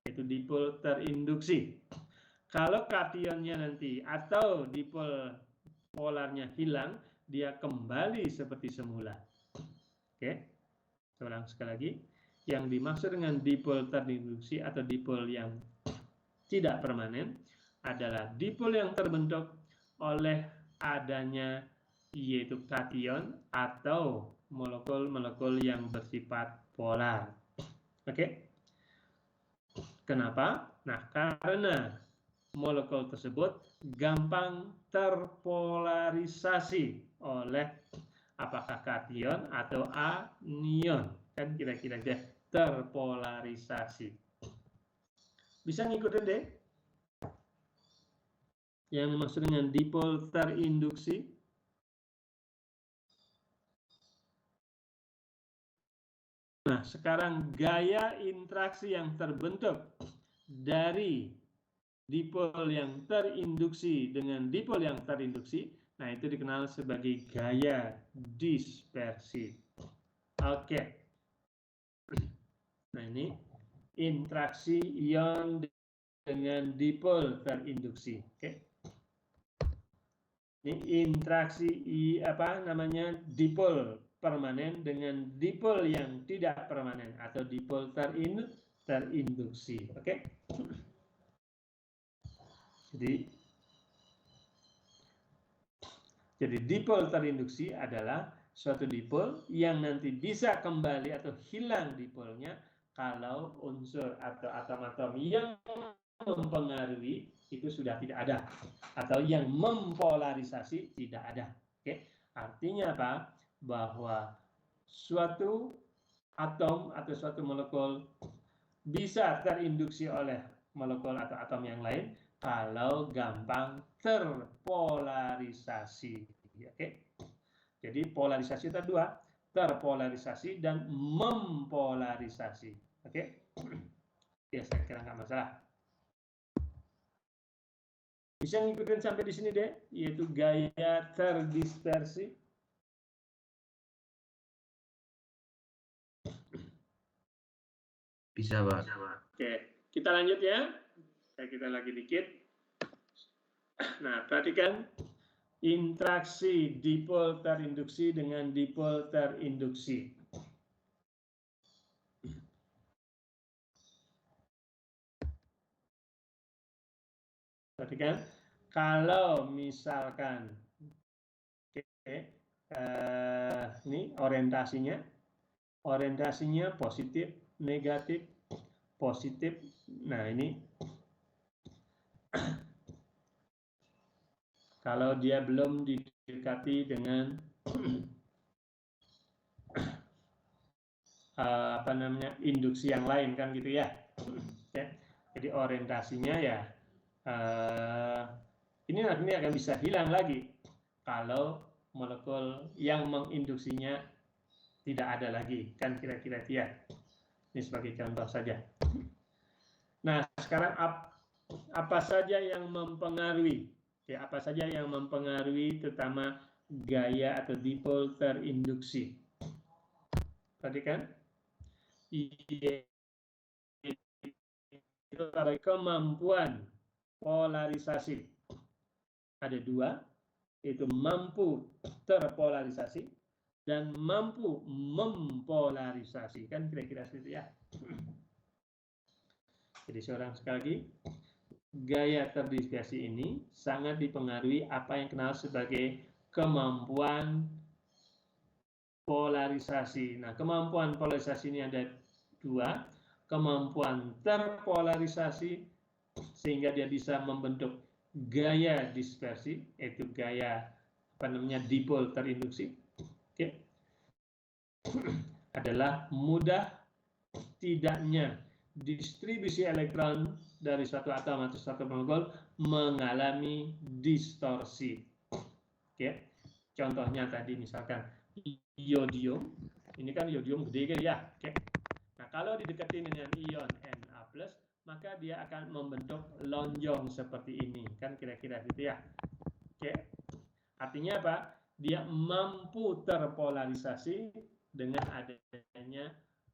yaitu dipol terinduksi. Kalau kationnya nanti atau dipol polarnya hilang, dia kembali seperti semula. Oke, saya ulang sekali lagi. Yang dimaksud dengan dipol terinduksi atau dipol yang tidak permanen adalah dipol yang terbentuk oleh adanya yaitu kation atau molekul-molekul yang bersifat polar. Oke. Kenapa? Nah, karena molekul tersebut gampang terpolarisasi oleh apakah kation atau anion. Kan kira-kira terpolarisasi. Bisa ngikutin deh? Yang dimaksud dengan dipol terinduksi. Nah, sekarang gaya interaksi yang terbentuk dari dipol yang terinduksi dengan dipol yang terinduksi, nah itu dikenal sebagai gaya dispersi. Oke. Nah, ini interaksi ion dengan dipol terinduksi. Oke. Ini interaksi dipol permanen dengan dipol yang tidak permanen atau dipol terinduksi. Oke. Jadi dipol terinduksi adalah suatu dipol yang nanti bisa kembali atau hilang dipolnya kalau unsur atau atom-atom yang mempengaruhi itu sudah tidak ada atau yang mempolarisasi tidak ada. Oke. Artinya apa? Bahwa suatu atom atau suatu molekul bisa terinduksi oleh molekul atau atom yang lain kalau gampang terpolarisasi. Oke. Jadi polarisasi itu dua, terpolarisasi dan mempolarisasi. Oke. Ya, saya kira nggak masalah. Bisa ngikutin sampai di sini deh, yaitu gaya terdispersi. Bisa, Pak. Oke, kita lanjut ya. Kita lagi dikit. Nah, perhatikan interaksi dipol terinduksi dengan dipol terinduksi. Perhatikan, kalau misalkan ini orientasinya positif, negatif, positif. Nah, ini kalau dia belum didekati dengan induksi yang lain kan gitu ya. Jadi orientasinya ya ini akan bisa hilang lagi kalau molekul yang menginduksinya tidak ada lagi, kan kira-kira ya. Ini sebagai contoh saja. Nah, sekarang apa saja yang mempengaruhi? Ya, apa saja yang mempengaruhi terutama gaya atau dipol terinduksi? Perhatikan. Itu ada kemampuan polarisasi. Ada dua, yaitu mampu terpolarisasi dan mampu mempolarisasi. Kan kira-kira seperti ya. Jadi sekali lagi, gaya terdispersi ini sangat dipengaruhi apa yang dikenal sebagai kemampuan polarisasi. Nah, kemampuan polarisasi ini ada dua, kemampuan terpolarisasi sehingga dia bisa membentuk gaya dispersi, yaitu gaya dipol terinduksi. Oke. Adalah mudah tidaknya distribusi elektron dari suatu atom atau suatu molekul mengalami distorsi. Oke. Contohnya tadi misalkan iodium, ini kan iodium gede kan ya. Oke. Nah, kalau didekatin dengan ion Na+, maka dia akan membentuk lonjong seperti ini, kan kira-kira gitu ya. Oke. Artinya apa? Dia mampu terpolarisasi dengan adanya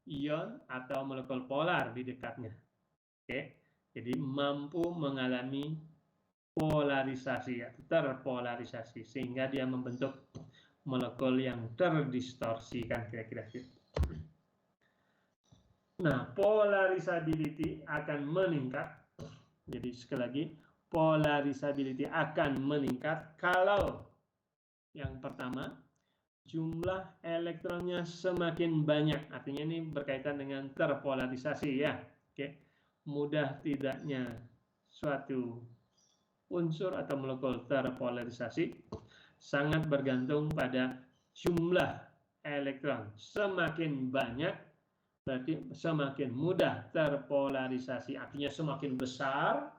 ion atau molekul polar di dekatnya. Oke. Jadi mampu mengalami polarisasi atau terpolarisasi sehingga dia membentuk molekul yang terdistorsi, kan kira-kira gitu. Nah, polarisability akan meningkat. Jadi sekali lagi, polarisability akan meningkat kalau yang pertama, jumlah elektronnya semakin banyak. Artinya ini berkaitan dengan terpolarisasi ya. Oke. Mudah tidaknya suatu unsur atau molekul terpolarisasi sangat bergantung pada jumlah elektron. Semakin banyak berarti semakin mudah terpolarisasi, artinya semakin besar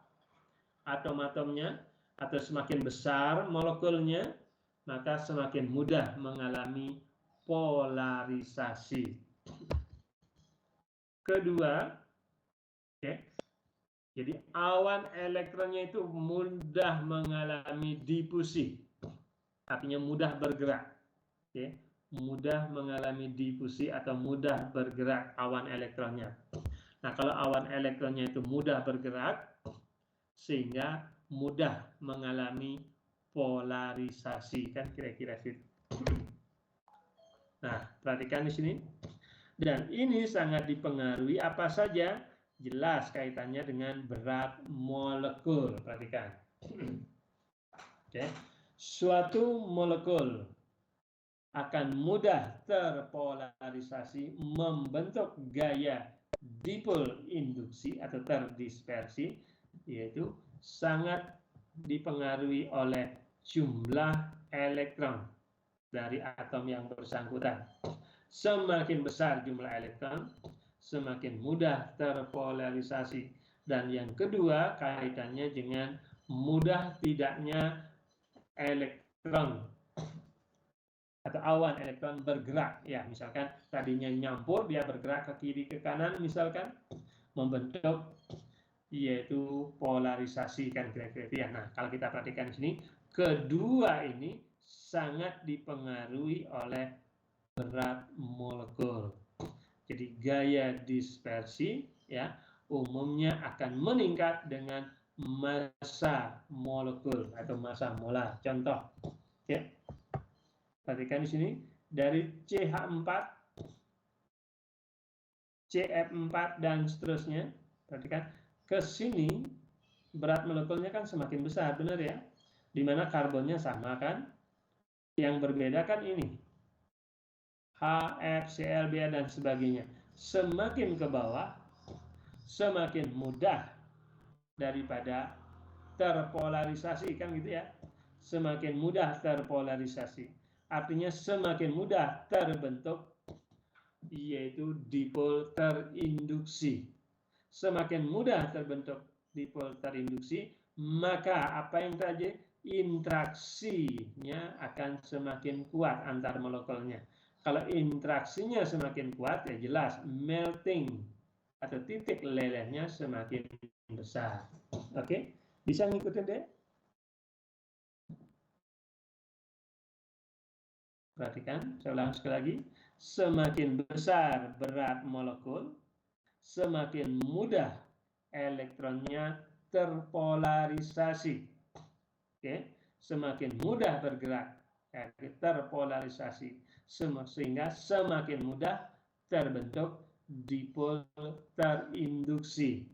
atom-atomnya atau semakin besar molekulnya, maka semakin mudah mengalami polarisasi. Kedua, jadi awan elektronnya itu mudah mengalami difusi, artinya mudah bergerak. Mudah mengalami difusi atau mudah bergerak awan elektronnya. Nah, kalau awan elektronnya itu mudah bergerak, sehingga mudah mengalami polarisasi, kan kira-kira gitu. Nah, perhatikan di sini. Dan ini sangat dipengaruhi apa saja? Jelas kaitannya dengan berat molekul. Perhatikan. Oke. Suatu molekul akan mudah terpolarisasi membentuk gaya dipol induksi atau terdispersi, yaitu sangat dipengaruhi oleh jumlah elektron dari atom yang bersangkutan. semakin besar jumlah elektron, semakin mudah terpolarisasi. Dan yang kedua, kaitannya dengan mudah tidaknya elektron atau awan elektron bergerak. Ya, misalkan tadinya nyampur, dia bergerak ke kiri ke kanan, misalkan membentuk yaitu polarisasi, kan kira-kira itu ya. Nah, kalau kita perhatikan di sini, kedua ini sangat dipengaruhi oleh berat molekul. Jadi gaya dispersi ya umumnya akan meningkat dengan massa molekul atau massa molar. Contoh, ya. Perhatikan di sini dari CH4, CF4 dan seterusnya. Perhatikan ke sini berat molekulnya kan semakin besar, benar ya? Dimana karbonnya sama kan? Yang berbeda kan ini HF, CL, Br dan sebagainya. Semakin ke bawah, semakin mudah daripada terpolarisasi, kan gitu ya. Semakin mudah terpolarisasi. Artinya semakin mudah terbentuk yaitu dipol terinduksi. Semakin mudah terbentuk dipol terinduksi, maka apa yang terjadi? Interaksinya akan semakin kuat antar molekulnya. Kalau interaksinya semakin kuat, ya jelas melting atau titik lelehnya semakin besar. Oke, bisa ngikutin deh? Perhatikan, saya ulang sekali lagi. Semakin besar berat molekul, semakin mudah elektronnya terpolarisasi. Oke, semakin mudah bergerak, terpolarisasi, sehingga semakin mudah terbentuk dipol terinduksi.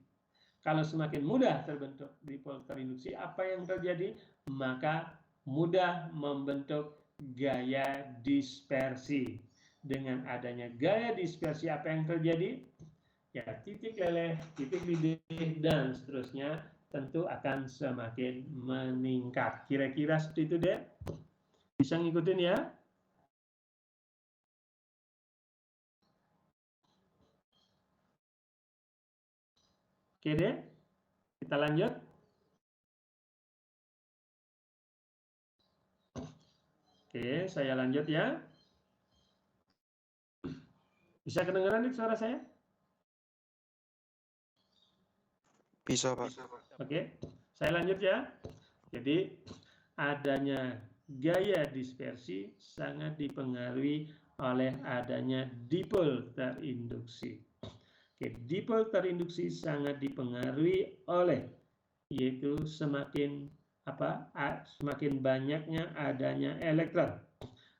Kalau semakin mudah terbentuk dipol terinduksi, apa yang terjadi? Maka mudah membentuk gaya dispersi. Dengan adanya gaya dispersi, apa yang terjadi? Ya, titik leleh, titik didih, dan seterusnya tentu akan semakin meningkat. Kira-kira seperti itu deh. Bisa ngikutin ya? Oke deh, kita lanjut. Oke, saya lanjut ya. Bisa kedengaran nih suara saya? Bisa, Pak. Oke, saya lanjut ya. Jadi adanya gaya dispersi sangat dipengaruhi oleh adanya dipol terinduksi. Oke, dipol terinduksi sangat dipengaruhi oleh yaitu semakin semakin banyaknya adanya elektron.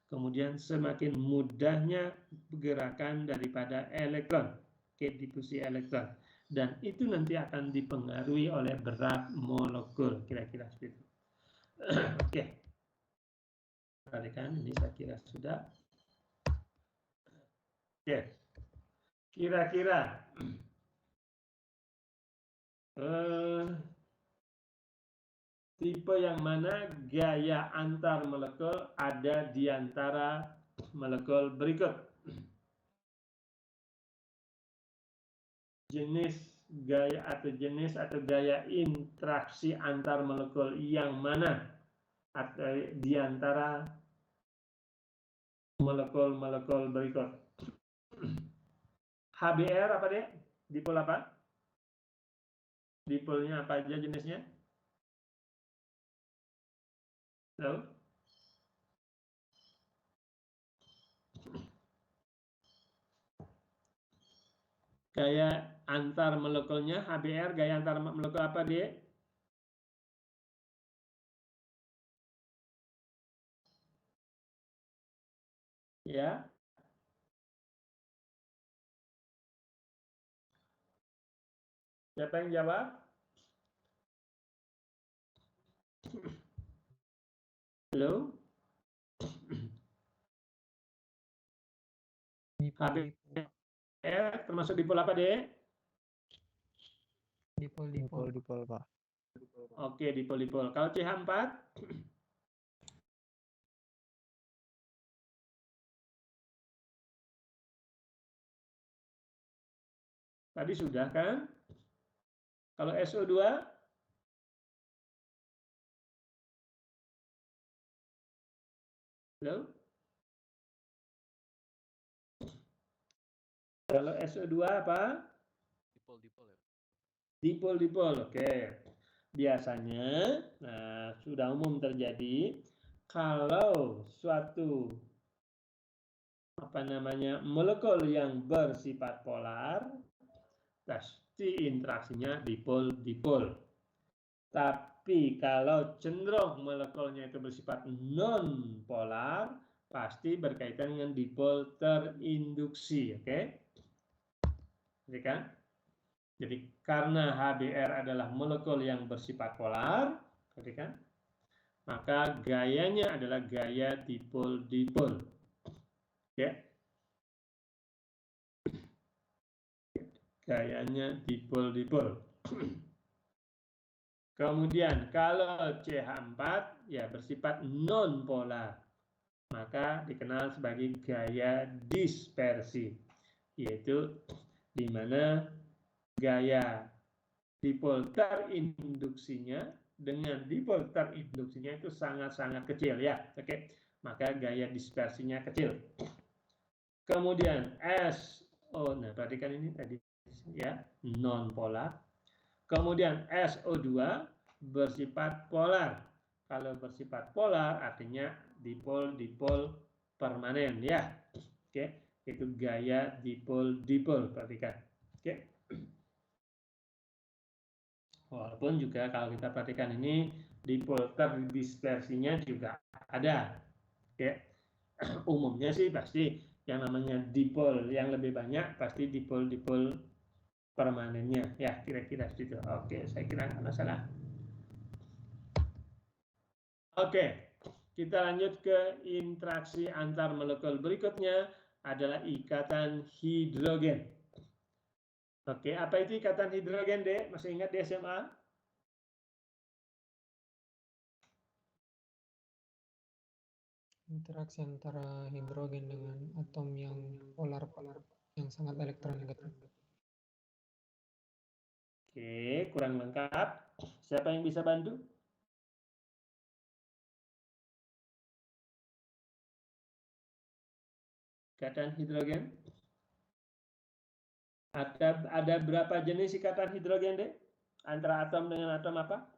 Kemudian semakin mudahnya gerakan daripada elektron, difusi elektron. Dan itu nanti akan dipengaruhi oleh berat molekul, kira-kira seperti itu. Oke, perhatikan ini saya kira sudah. Oke, kira-kira tipe yang mana gaya antar molekul ada di antara molekul berikut? Jenis gaya interaksi antar molekul yang mana atau di antara molekul-molekul berikut? HBr apa deh? Dipol apa? Dipolnya apa aja jenisnya? Tahu? Gaya antar molekulnya HBr, gaya antar molekul apa dia? Ya. Siapa yang jawab? Halo? HBr termasuk dipol apa deh? Dipol, Pak. Oke, dipol. Kalau CH4? Tadi sudah kan? Kalau SO2? Halo? Kalau SO2 apa? Dipol ya. Dipol, oke. Biasanya, nah sudah umum terjadi kalau suatu molekul yang bersifat polar, pasti interaksinya dipol-dipol. Tapi kalau cenderung molekulnya itu bersifat non-polar, pasti berkaitan dengan dipol terinduksi, oke? Jadi kan? Jadi karena HBr adalah molekul yang bersifat polar, perhatikan, maka gayanya adalah gaya dipol-dipol. Ya. Gayanya dipol-dipol. Kemudian kalau CH4 ya bersifat non-polar, maka dikenal sebagai gaya dispersi, yaitu di mana gaya dipol terinduksinya dengan dipol terinduksinya itu sangat-sangat kecil ya, oke? Maka gaya dispersinya kecil. Kemudian nah perhatikan ini tadi ya, non polar. Kemudian SO2 bersifat polar. Kalau bersifat polar artinya dipol-dipol permanen ya. Oke, itu gaya dipol-dipol, perhatikan. Oke. Walaupun juga kalau kita perhatikan ini dipol terdispersinya juga ada. Oke. Umumnya sih pasti yang namanya dipol yang lebih banyak pasti dipol-dipol permanennya ya, kira-kira situ. Oke, saya kira nggak masalah. Oke, kita lanjut ke interaksi antar molekul. Berikutnya adalah ikatan hidrogen. Oke, apa itu ikatan hidrogen, Dek? Masih ingat di SMA? Interaksi antara hidrogen dengan atom yang polar-polar yang sangat elektronegatif. Oke, kurang lengkap. Siapa yang bisa bantu? Ikatan hidrogen. Ada berapa jenis ikatan hidrogen, Dek? Antara atom dengan atom apa?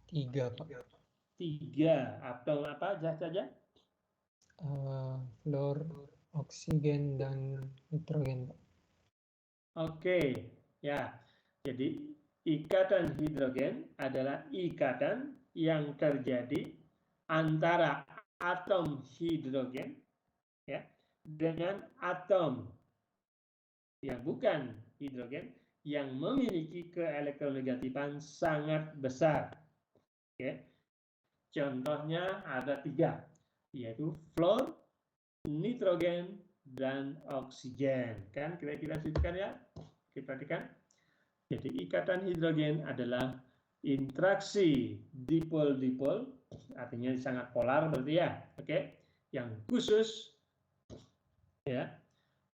3, Pak. 3. Atom apa saja? Fluor, oksigen, dan nitrogen, Pak. Oke, ya. Jadi ikatan hidrogen adalah ikatan yang terjadi antara atom hidrogen ya dengan atom yang bukan hidrogen yang memiliki keelektronegatifan sangat besar. Oke. Contohnya ada 3, yaitu fluor, nitrogen, dan oksigen. Kan kira-kira situ kan ya? Kita perhatikan. Jadi ikatan hidrogen adalah interaksi dipol-dipol, artinya sangat polar berarti ya. Oke. Yang khusus ya,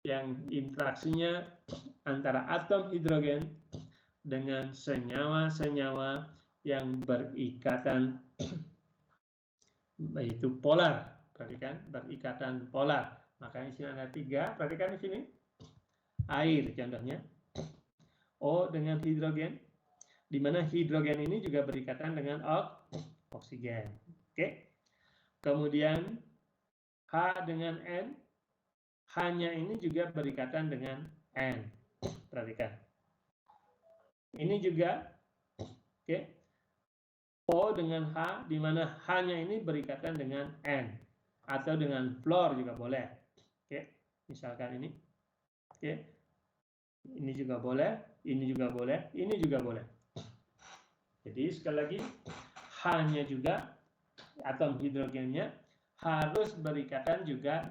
yang interaksinya antara atom hidrogen dengan senyawa-senyawa yang berikatan yaitu polar. Perhatikan, berikatan polar. Makanya di sini ada 3. Perhatikan di sini. Air contohnya. O dengan hidrogen. Di mana hidrogen ini juga berikatan dengan oksigen. Oke. Kemudian H dengan N. H-nya ini juga berikatan dengan N. Perhatikan. Ini juga oke. O dengan H, di mana H-nya ini berikatan dengan N. Atau dengan fluor juga boleh. Oke, misalkan ini. Oke. Ini juga boleh, ini juga boleh, ini juga boleh. Jadi sekali lagi, H-nya juga, atom hidrogennya, harus berikatan juga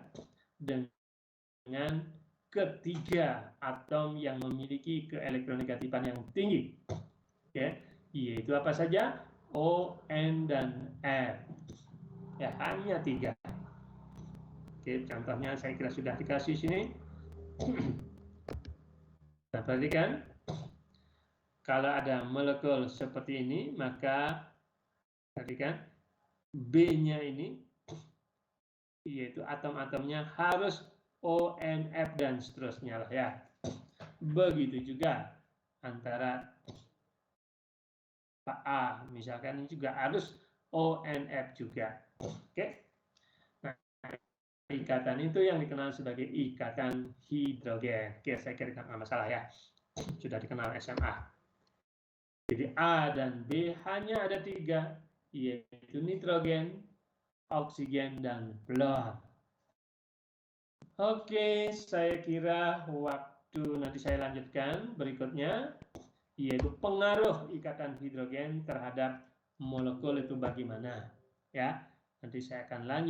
dengan ketiga atom yang memiliki keelektronegatifan yang tinggi. Oke, yaitu apa saja? O, N, dan R. Ya, hanya 3. Oke, contohnya saya kira sudah dikasih sini. Nah, perhatikan, kalau ada molekul seperti ini, maka perhatikan B-nya ini, yaitu atom-atomnya harus ONF dan seterusnya lah ya. Begitu juga antara Pak A, misalkan ini juga harus ONF juga. Oke. Nah, ikatan itu yang dikenal sebagai ikatan hidrogen. Oke, saya kira nggak masalah ya. Sudah dikenal SMA. Jadi A dan B hanya ada 3, yaitu nitrogen, oksigen, dan fluor. Oke, saya kira waktu nanti saya lanjutkan berikutnya, yaitu pengaruh ikatan hidrogen terhadap molekul itu bagaimana. Ya, nanti saya akan lanjut.